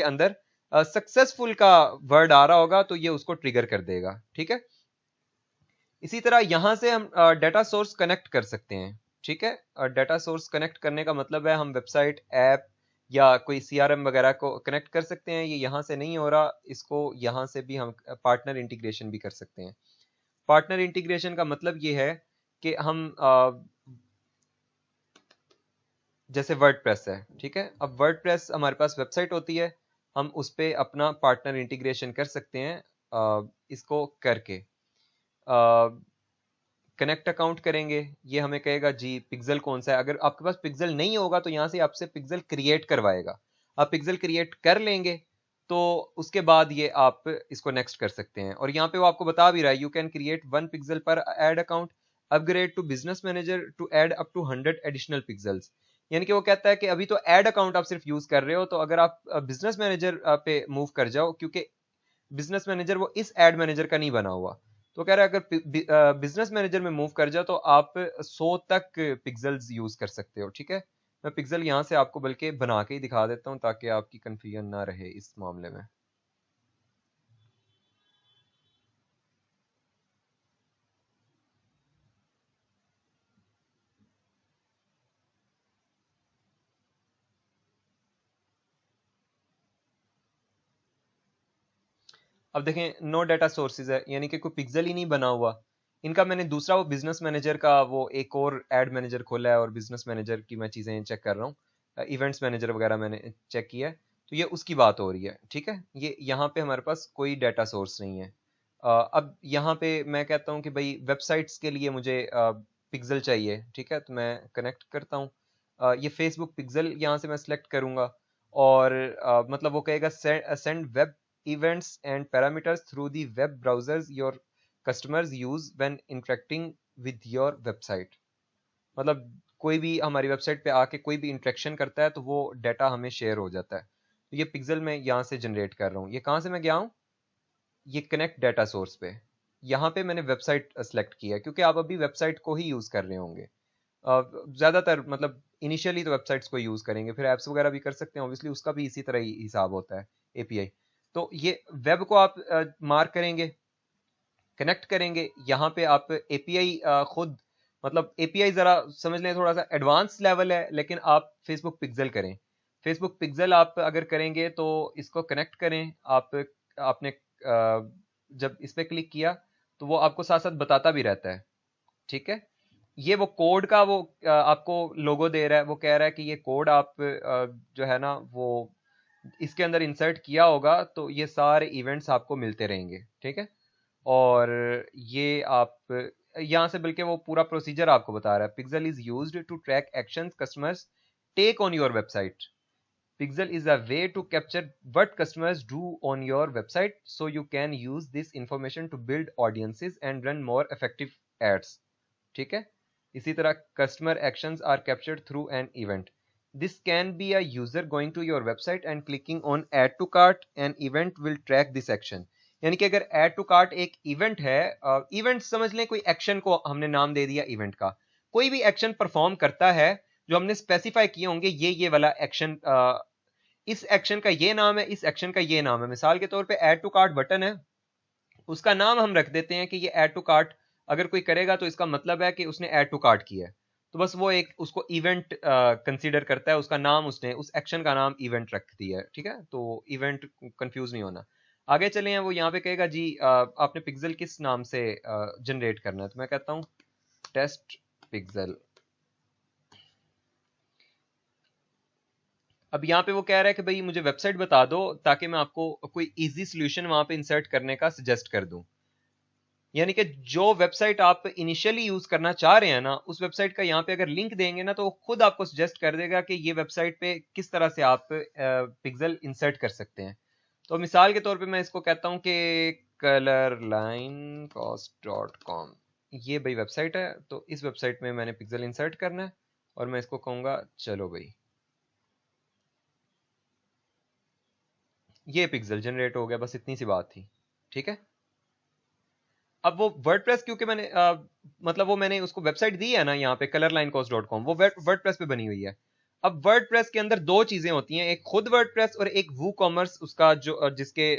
S1: अंदर सक्सेसफुल का वर्ड आ रहा होगा तो ये उसको ट्रिगर कर देगा। ठीक है, इसी तरह यहां से हम डाटा सोर्स कनेक्ट कर सकते हैं। ठीक है, डाटा सोर्स कनेक्ट करने का मतलब है हम वेबसाइट, ऐप या कोई सीआरएम वगैरह को कनेक्ट कर सकते हैं। ये यहां से नहीं हो रहा, इसको यहां से भी हम पार्टनर इंटीग्रेशन भी कर सकते हैं। पार्टनर इंटीग्रेशन का मतलब ये है कि हम जैसे वर्डप्रेस है, ठीक है, अब वर्डप्रेस हमारे पास वेबसाइट होती है, हम उस पर अपना पार्टनर इंटीग्रेशन कर सकते हैं। इसको करके कनेक्ट अकाउंट करेंगे, ये हमें कहेगा जी पिक्सल कौन सा है। अगर आपके पास पिक्सल नहीं होगा तो यहाँ से आपसे पिक्सल क्रिएट करवाएगा, आप पिक्सल क्रिएट कर लेंगे तो उसके बाद ये आप इसको नेक्स्ट कर सकते हैं। और यहाँ पे वो आपको बता भी रहा है, you can create 1 pixel per ad account, upgrade to business manager to add up to 100 additional pixels. यानी कि वो कहता है कि अभी तो ऐड अकाउंट आप सिर्फ यूज कर रहे हो, तो अगर आप बिजनेस मैनेजर पे मूव कर जाओ, क्योंकि बिजनेस मैनेजर वो इस एड मैनेजर का नहीं बना हुआ, तो कह रहा है अगर बिजनेस मैनेजर में मूव कर जाओ तो आप 100 तक पिक्सल्स यूज कर सकते हो। ठीक है, मैं पिक्सल यहां से आपको बल्कि बना के ही दिखा देता हूं ताकि आपकी कंफ्यूजन ना रहे इस मामले में। अब देखें नो डाटा सोर्सेज है, यानी कि कोई पिक्सल ही नहीं बना हुआ इनका। मैंने दूसरा वो बिजनेस मैनेजर का वो एक और एड मैनेजर खोला है और बिजनेस मैनेजर की मैं चीज़ें चेक कर रहा हूँ, इवेंट्स मैनेजर वगैरह मैंने चेक किया है, तो ये उसकी बात हो रही है। ठीक है, ये यहाँ पे हमारे पास कोई डाटा सोर्स नहीं है। अब यहाँ पे मैं कहता हूँ कि भाई वेबसाइट्स के लिए मुझे पिक्सल चाहिए। ठीक है, तो मैं कनेक्ट करता हूँ, ये फेसबुक पिक्सल यहाँ से मैं सेलेक्ट करूँगा और मतलब वो कहेगा send web events and parameters through the web browsers your customers use when interacting with your website। मतलब कोई भी हमारी वेबसाइट पे आके कोई भी इंटरेक्शन करता है तो वो डाटा हमें शेयर हो जाता है। तो ये पिक्सल मैं यहाँ से जनरेट कर रहा हूँ। ये कहाँ से मैं गया हूँ, ये कनेक्ट डाटा सोर्स पे, यहाँ पे मैंने वेबसाइट सेलेक्ट किया क्योंकि आप अभी वेबसाइट को ही यूज कर रहे होंगे ज्यादातर, मतलब इनिशियली तो वेबसाइट्स को यूज करेंगे, फिर एप्स वगैरह भी कर सकते हैं ऑब्वियसली, उसका भी इसी तरह ही हिसाब होता है, एपीआई। तो ये वेब को आप मार्क करेंगे, कनेक्ट करेंगे, यहाँ पे आप एपीआई खुद, मतलब एपीआई जरा समझ लें थोड़ा सा एडवांस लेवल है, लेकिन आप फेसबुक पिक्सल करें। फेसबुक पिक्सल आप अगर करेंगे तो इसको कनेक्ट करें आप, आपने जब इस पे क्लिक किया तो वो आपको साथ साथ बताता भी रहता है। ठीक है, ये वो कोड का वो आपको लोगो दे रहा है, वो कह रहा है कि ये कोड आप जो है ना वो इसके अंदर इंसर्ट किया होगा तो ये सारे इवेंट्स आपको मिलते रहेंगे। ठीक है, और ये आप यहाँ से बल्कि वो पूरा प्रोसीजर आपको बता रहा है। Pixel is used to track actions customers take on your website. Pixel is a way to capture what customers do on your website so you can use this information to build audiences and run more effective ads. ठीक है, इसी तरह customer actions are captured through an event. This can be a user going to your website and clicking on add to cart, an event will track this action. यानी कि अगर add to cart एक event है, event समझ लें, कोई action को हमने नाम दे दिया इवेंट का, कोई भी एक्शन परफॉर्म करता है जो हमने स्पेसिफाई किए होंगे, ये वाला एक्शन, इस एक्शन का ये नाम है, इस एक्शन का ये नाम है। मिसाल के तौर पे ऐड टू कार्ट बटन है, उसका नाम हम रख देते हैं कि ये ऐड टू कार्ट अगर कोई करेगा तो इसका मतलब है कि उसने ऐड टू कार्ट किया है, तो बस वो एक उसको इवेंट कंसीडर करता है, उसका नाम, उसने उस एक्शन का नाम इवेंट रख दिया है। ठीक है, तो इवेंट कंफ्यूज नहीं होना। आगे चले हैं, वो यहाँ पे कहेगा जी आपने पिक्सल किस नाम से जनरेट करना है, तो मैं कहता हूँ टेस्ट पिक्सल। अब यहाँ पे वो कह रहा है कि भाई मुझे वेबसाइट बता दो ताकि मैं आपको कोई इजी सोल्यूशन वहां पे इंसर्ट करने का सजेस्ट कर दूं। यानी कि जो वेबसाइट आप इनिशियली यूज करना चाह रहे हैं ना, उस वेबसाइट का यहाँ पे अगर लिंक देंगे ना तो वो खुद आपको सजेस्ट कर देगा कि ये वेबसाइट पे किस तरह से आप पिक्सल इंसर्ट कर सकते हैं। तो मिसाल के तौर पे मैं इसको कहता हूँ कि colorlinecost.com, ये भाई वेबसाइट है, तो इस वेबसाइट में मैंने पिक्सल इंसर्ट करना है और मैं इसको कहूँगा चलो भाई ये पिक्सल जनरेट हो गया, बस इतनी सी बात थी। ठीक है, अब वो वर्डप्रेस क्योंकि मैंने मतलब वो मैंने उसको वेबसाइट दी है ना यहाँ पे colorlinecourse.com, वो वर्डप्रेस पे बनी हुई है। अब वर्डप्रेस के अंदर दो चीजें होती हैं, एक खुद वर्डप्रेस और एक वूकॉमर्स, उसका जो जिसके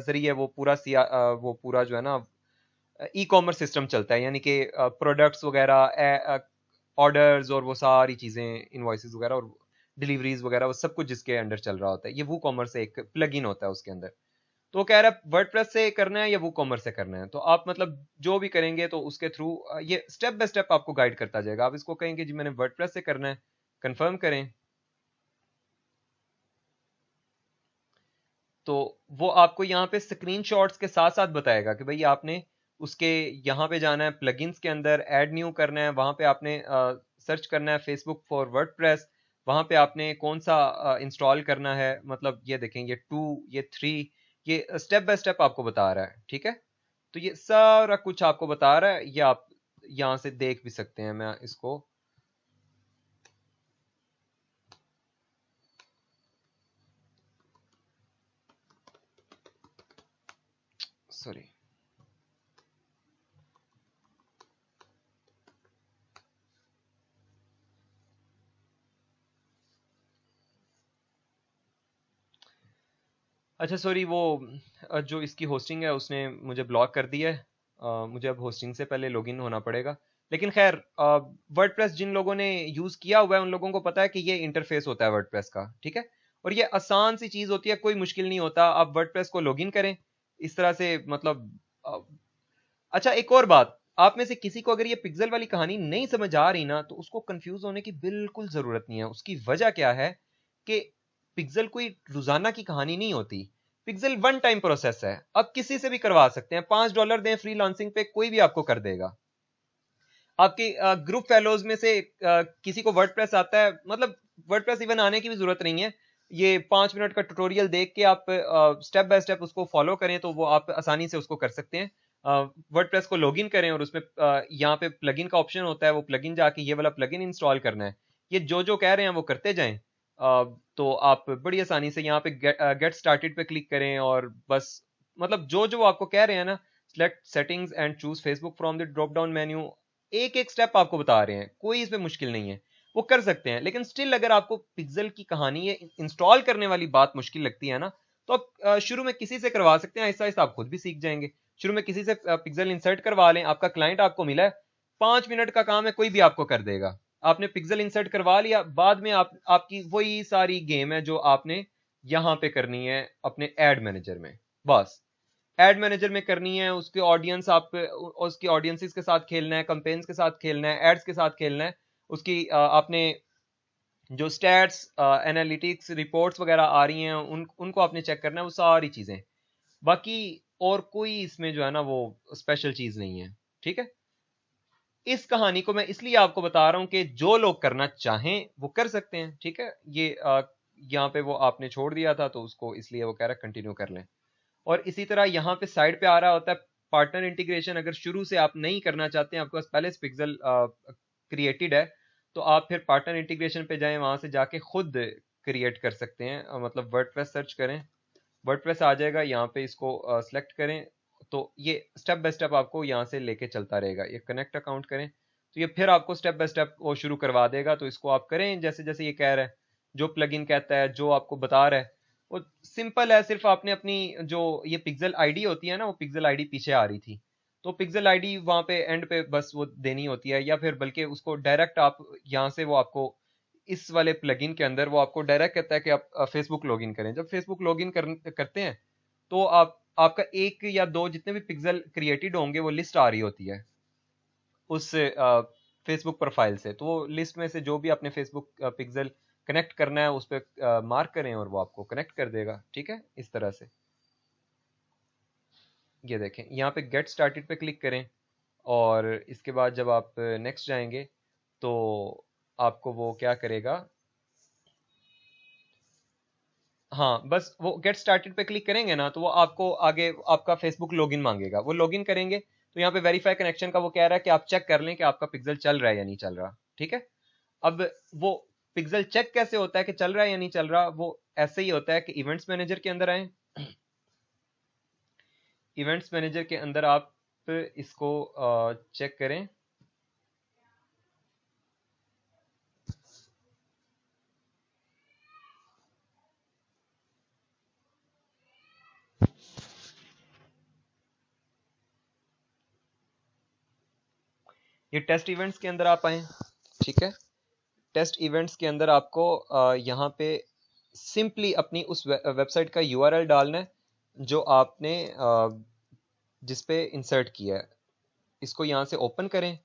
S1: जरिए वो पूरा जो है ना ई कॉमर्स सिस्टम चलता है, यानी कि प्रोडक्ट्स वगैरह, ऑर्डर्स और वो सारी चीजें, इनवॉइसेस वगैरह और डिलीवरीज वगैरह, वो सब कुछ जिसके अंडर चल रहा होता है। ये वूकॉमर्स एक प्लगइन होता है उसके अंदर। तो वो कह रहा है वर्डप्रेस से करना है या वूकॉमर्स से करना है, तो आप मतलब जो भी करेंगे तो उसके थ्रू ये स्टेप बाय स्टेप आपको गाइड करता जाएगा। आप इसको कहेंगे जी मैंने वर्डप्रेस से करना है, कंफर्म करें, तो वो आपको यहाँ पे स्क्रीनशॉट्स के साथ साथ बताएगा कि भाई आपने उसके यहाँ पे जाना है, प्लगइन्स के अंदर ऐड न्यू करना है, वहां पे आपने सर्च करना है फेसबुक फॉर वर्डप्रेस, वहां पे आपने कौन सा इंस्टॉल करना है, मतलब ये देखें ये 2 ये 3, ये स्टेप बाय स्टेप आपको बता रहा है। ठीक है, तो ये सारा कुछ आपको बता रहा है, ये आप यहाँ से देख भी सकते हैं। मैं इसको सॉरी अच्छा सॉरी, वो जो इसकी होस्टिंग है उसने मुझे ब्लॉक कर दिया है। मुझे अब होस्टिंग से पहले लॉगिन होना पड़ेगा। लेकिन खैर, वर्डप्रेस जिन लोगों ने यूज़ किया हुआ है उन लोगों को पता है कि ये इंटरफेस होता है वर्डप्रेस का। ठीक है, और ये आसान सी चीज़ होती है, कोई मुश्किल नहीं होता। आप वर्डप्रेस को लॉगिन करें इस तरह से, मतलब अच्छा एक और बात, आप में से किसी को अगर ये पिक्सल वाली कहानी नहीं समझ आ रही ना, तो उसको कंफ्यूज होने की बिल्कुल जरूरत नहीं है। उसकी वजह क्या है कि पिक्सल कोई रोजाना की कहानी नहीं होती। पिक्सल वन टाइम प्रोसेस है, आप किसी से भी करवा सकते हैं। $5 दें फ्रीलांसिंग पे, कोई भी आपको कर देगा। आपके ग्रुप फेलोज में से किसी को वर्डप्रेस आता है, मतलब वर्डप्रेस इवन आने की भी जरूरत नहीं है, ये 5 मिनट का ट्यूटोरियल देख के आप स्टेप बाय स्टेप उसको फॉलो करें तो वो आप आसानी से उसको कर सकते हैं। वर्डप्रेस को लॉगिन करें और उसमें यहाँ पे प्लगइन का ऑप्शन होता है, वो प्लगइन जाके ये वाला प्लगइन इंस्टॉल करना है। ये जो जो कह रहे हैं वो करते जाएं। तो आप बड़ी आसानी से यहाँ पे गेट स्टार्टेड पे क्लिक करें और बस मतलब जो जो आपको कह रहे हैं ना, select settings and choose Facebook from the drop down menu, एक एक स्टेप आपको बता रहे हैं, कोई इसमें मुश्किल नहीं है, वो कर सकते हैं। लेकिन स्टिल अगर आपको पिक्सल की कहानी ये इंस्टॉल करने वाली बात मुश्किल लगती है ना, तो आप शुरू में किसी से करवा सकते हैं, आहिस्ता आहिस्ता आप खुद भी सीख जाएंगे। शुरू में किसी से पिक्सल इंसर्ट करवा लें, आपका क्लाइंट आपको मिला है, 5 मिनट का काम है, कोई भी आपको कर देगा। आपने पिक्सल इंसर्ट करवा लिया, बाद में आपकी वही सारी गेम है जो आपने यहां पे करनी है अपने एड मैनेजर में। बस एड मैनेजर में करनी है, उसके ऑडियंस आप उसकी ऑडियंसेस के साथ खेलना है, कंपेन्स के साथ खेलना है, एड्स के साथ खेलना है। उसकी आपने जो स्टैट्स एनालिटिक्स रिपोर्ट्स वगैरह आ रही हैं उनको आपने चेक करना है, वो सारी चीजें। बाकी और कोई इसमें जो है ना वो स्पेशल चीज नहीं है। ठीक है, इस कहानी को मैं इसलिए आपको बता रहा हूं कि जो लोग करना चाहें वो कर सकते हैं। ठीक है, ये यहाँ पे वो आपने छोड़ दिया था तो उसको इसलिए वो कह रहा है कंटिन्यू कर लें। और इसी तरह यहाँ पे साइड पे आ रहा होता है पार्टनर इंटीग्रेशन। अगर शुरू से आप नहीं करना चाहते हैं, आपके पास पहले से पिक्सल क्रिएटेड है, तो आप फिर पार्टनर इंटीग्रेशन पे जाएं, वहां से जाके खुद क्रिएट कर सकते हैं। मतलब वर्डप्रेस सर्च करें, वर्डप्रेस आ जाएगा, यहाँ पे इसको सेलेक्ट करें, तो ये स्टेप बाय स्टेप आपको यहाँ से लेके चलता रहेगा। ये कनेक्ट अकाउंट करें तो ये फिर आपको स्टेप बाय स्टेप वो शुरू करवा देगा। तो इसको आप करें जैसे जैसे ये कह रहा है, जो प्लगइन कहता है, जो आपको बता रहा है, वो सिंपल है। सिर्फ आपने अपनी जो ये पिक्सल आईडी होती है ना, वो पिक्सल आईडी पीछे आ रही थी, तो पिक्सल आईडी वहां पे एंड पे बस वो देनी होती है, या फिर बल्कि उसको डायरेक्ट आप यहाँ से वो आपको इस वाले प्लगइन के अंदर वो आपको डायरेक्ट कहता है कि आप फेसबुक लॉगिन करें। जब फेसबुक लॉगिन करते हैं तो आपका एक या दो जितने भी पिक्सल क्रिएटेड होंगे वो लिस्ट आ रही होती है उस फेसबुक प्रोफाइल से। तो वो लिस्ट में से जो भी आपने फेसबुक पिक्सल कनेक्ट करना है उस पर मार्क करें और वो आपको कनेक्ट कर देगा। ठीक है, इस तरह से ये देखें, यहाँ पे गेट स्टार्टेड पे क्लिक करें और इसके बाद जब आप नेक्स्ट जाएंगे तो आपको वो क्या करेगा, हाँ बस वो गेट स्टार्टेड पे क्लिक करेंगे ना, तो वो आपको आगे आपका फेसबुक लॉगिन मांगेगा। वो लॉगिन करेंगे तो यहाँ पे वेरीफाई कनेक्शन का वो कह रहा है कि आप चेक कर लें कि आपका पिक्सल चल रहा है या नहीं चल रहा। ठीक है, अब वो पिक्सल चेक कैसे होता है कि चल रहा है या नहीं चल रहा, वो ऐसे ही होता है कि इवेंट्स मैनेजर के अंदर आए। इवेंट्स मैनेजर के अंदर आप इसको चेक करें। ये टेस्ट इवेंट्स के अंदर आप आए, ठीक है। टेस्ट इवेंट्स के अंदर आपको यहाँ पे सिंपली अपनी उस वेबसाइट का यूआरएल डालना है जो आपने जिस पे इंसर्ट किया है। इसको यहाँ से ओपन करें।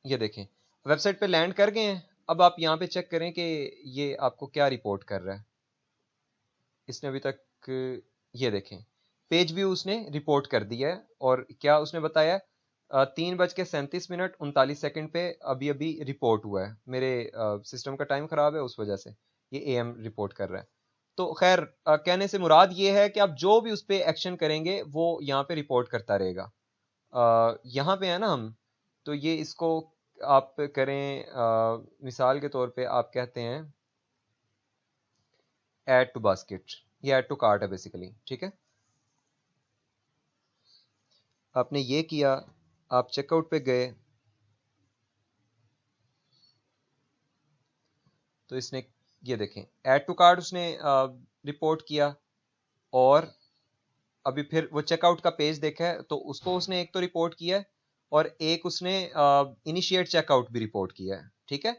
S1: ये देखें वेबसाइट पे लैंड कर गए हैं। अब आप यहाँ पे चेक करें कि ये आपको क्या रिपोर्ट कर रहा है। इसने अभी तक, ये देखें पेज व्यू उसने रिपोर्ट कर दिया है और क्या उसने बताया, 3:37 पे अभी अभी रिपोर्ट हुआ है। मेरे सिस्टम का टाइम खराब है उस वजह से ये एएम रिपोर्ट कर रहा है। तो खैर कहने से मुराद ये है कि आप जो भी उस पर एक्शन करेंगे वो यहाँ पे रिपोर्ट करता रहेगा। यहाँ पे है ना हम, तो ये इसको आप करें, मिसाल के तौर पे आप कहते हैं ऐड टू बास्केट, ये ऐड टू कार्ट है बेसिकली, ठीक है। आपने ये किया, आप चेकआउट पे गए तो इसने ये देखें ऐड टू कार्ट उसने रिपोर्ट किया और अभी फिर वो चेकआउट का पेज देखा है तो उसको उसने एक तो रिपोर्ट किया है और एक उसने इनिशिएट चेकआउट भी रिपोर्ट किया है, ठीक है।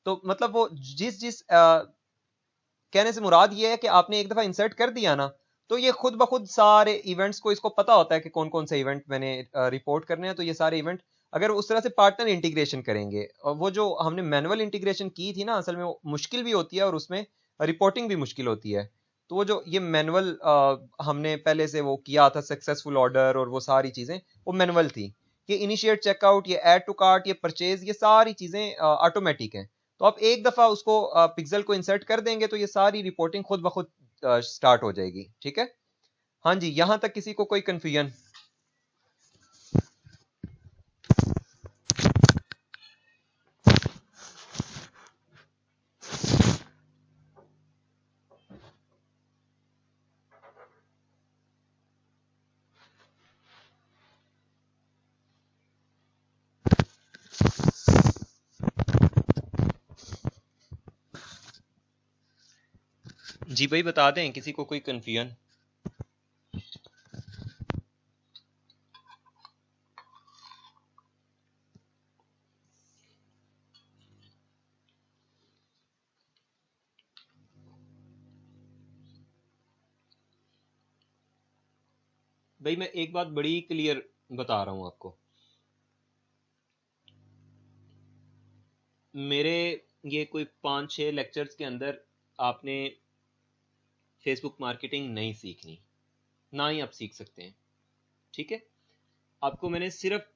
S1: तो मतलब वो जिस कहने से मुराद ये है कि आपने एक दफा इंसर्ट कर दिया ना तो ये खुद ब खुद सारे इवेंट्स को इसको पता होता है कि कौन कौन से इवेंट मैंने रिपोर्ट करने हैं। तो ये सारे इवेंट अगर उस तरह से पार्टनर इंटीग्रेशन करेंगे, और वो जो हमने मैनुअल इंटीग्रेशन की थी ना असल में वो मुश्किल भी होती है और उसमें रिपोर्टिंग भी मुश्किल होती है। तो वो जो ये मैनुअल हमने पहले से वो किया था सक्सेसफुल ऑर्डर और वो सारी चीजें वो मैनुअल थी। ये इनिशिएट चेकआउट, ये ऐड टू कार्ट, ये परचेज, ये सारी चीजें ऑटोमेटिक हैं। तो आप एक दफा उसको पिक्सल को इंसर्ट कर देंगे तो ये सारी रिपोर्टिंग खुद ब खुद स्टार्ट हो जाएगी, ठीक है। हाँ जी, यहां तक किसी को कोई कंफ्यूजन? जी भाई बता दें किसी को कोई कंफ्यूजन? भाई मैं एक बात बड़ी क्लियर बता रहा हूं आपको, मेरे ये कोई 5-6 लेक्चर्स के अंदर आपने फेसबुक मार्केटिंग नहीं सीखनी, ना ही आप सीख सकते हैं, ठीक है। आपको मैंने सिर्फ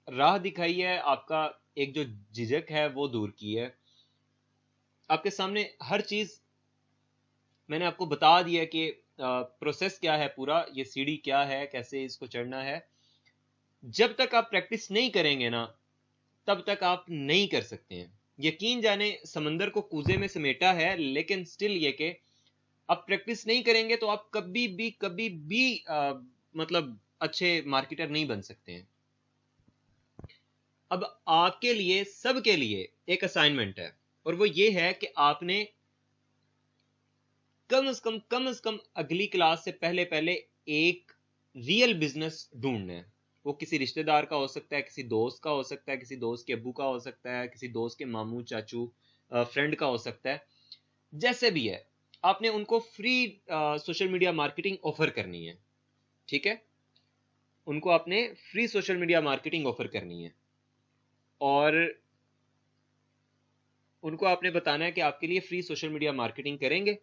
S1: राह दिखाई है, आपका एक जो झिझक है वो दूर की है। आपके सामने हर चीज मैंने आपको बता दिया कि प्रोसेस क्या है पूरा, ये सीढ़ी क्या है, कैसे इसको चढ़ना है। जब तक आप प्रैक्टिस नहीं करेंगे ना तब तक आप नहीं कर सकते हैं। यकीन जाने समंदर को कूजे में समेटा है, लेकिन स्टिल ये कि आप प्रैक्टिस नहीं करेंगे तो आप कभी भी मतलब अच्छे मार्केटर नहीं बन सकते हैं। अब आपके लिए, सबके लिए एक असाइनमेंट है और वो ये है कि आपने कम से कम अगली क्लास से पहले पहले एक रियल बिजनेस ढूंढना है। वो किसी रिश्तेदार का हो सकता है, किसी दोस्त का हो सकता है, किसी दोस्त के अब्बू का हो सकता है, किसी दोस्त के मामू चाचू फ्रेंड का हो सकता है, जैसे भी है। आपने उनको free social media marketing offer करनी है, ठीक है। उनको आपने free social media marketing offer करनी है और उनको आपने बताना है कि आपके लिए फ्री सोशल मीडिया मार्केटिंग करेंगे।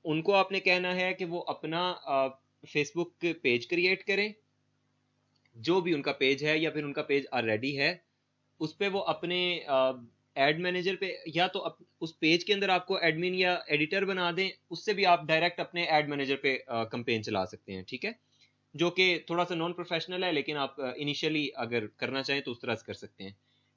S1: उनको आपने कहना है कि वो अपना फेसबुक पेज क्रिएट करें, जो भी उनका पेज है या फिर उनका पेज ऑलरेडी है उस पे वो अपने एड मैनेजर पे, या तो उस पेज के अंदर आपको एडमिन या एडिटर बना दें, उससे भी आप डायरेक्ट अपने एड मैनेजर पे कैंपेन चला सकते हैं, ठीक है। जो कि थोड़ा सा नॉन प्रोफेशनल है, लेकिन आप इनिशियली अगर करना चाहें तो उस तरह से कर सकते हैं।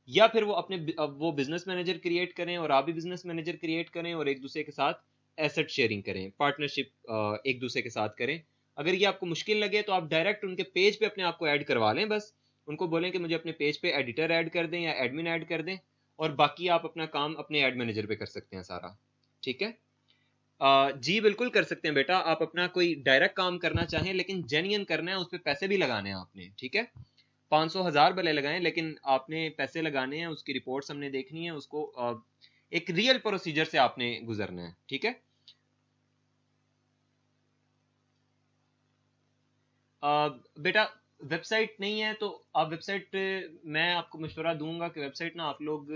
S1: या फिर वो अपने वो बिजनेस मैनेजर क्रिएट करें और आप भी बिजनेस मैनेजर क्रिएट करें और एक दूसरे के साथ एसेट शेयरिंग करें, पार्टनरशिप एक दूसरे के साथ करें। अगर ये आपको मुश्किल लगे तो आप डायरेक्ट उनके पेज पे अपने आप को ऐड करवा लें, बस उनको बोलें कि मुझे अपने पेज पे एडिटर ऐड कर दें या एडमिन ऐड कर दें, और बाकी आप अपना काम अपने ऐड मैनेजर पे कर सकते हैं सारा। ठीक है, जी बिल्कुल कर सकते हैं बेटा। आप अपना कोई डायरेक्ट काम करना चाहें लेकिन जेन्युइन करना है, उस पर पैसे भी लगाने हैं आपने, ठीक है। 500,000 भले लगाएं, लेकिन आपने पैसे लगाने हैं, उसकी रिपोर्ट्स हमने देखनी है, उसको एक रियल प्रोसीजर से आपने गुजरना है, ठीक है। बेटा वेबसाइट नहीं है तो आप वेबसाइट, मैं आपको मशवरा दूंगा कि वेबसाइट ना आप लोग,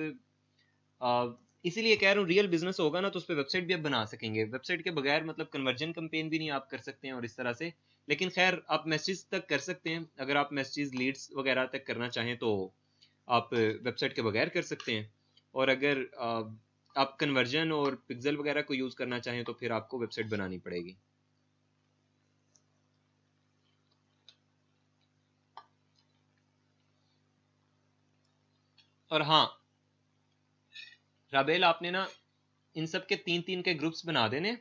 S1: इसीलिए कह रहा हूँ रियल बिजनेस होगा ना तो उस पर वेबसाइट भी आप बना सकेंगे। वेबसाइट के बगैर मतलब कन्वर्जन कैंपेन भी नहीं आप कर सकते हैं और इस तरह से, लेकिन खैर आप मैसेज तक कर सकते हैं। अगर आप मैसेज लीड्स वगैरह तक करना चाहें तो आप वेबसाइट के बगैर कर सकते हैं, और अगर आप कन्वर्जन और पिक्सल वगैरह को यूज़ करना चाहें तो फिर आपको वेबसाइट बनानी पड़ेगी। और हाँ राबेल, आपने ना इन सब के 3-3 के ग्रुप्स बना देने,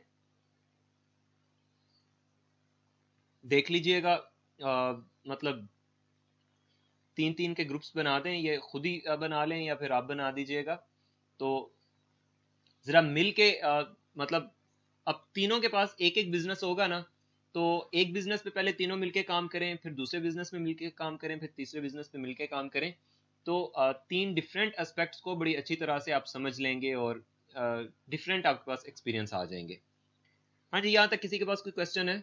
S1: देख लीजिएगा, मतलब 3-3 के ग्रुप्स बना दें, ये खुद ही बना लें या फिर आप बना दीजिएगा, तो ज़रा मिल के मतलब अब तीनों के पास एक एक बिजनेस होगा ना, तो एक बिजनेस पे पहले तीनों मिलके काम करें, फिर दूसरे बिजनेस में मिलके काम करें, फिर तीसरे बिजनेस पे मिलके काम करें, तो 3 डिफरेंट एस्पेक्ट्स को बड़ी अच्छी तरह से आप समझ लेंगे और डिफरेंट आपके पास एक्सपीरियंस आ जाएंगे। हाँ जी, यहाँ तक किसी के पास कोई क्वेश्चन है?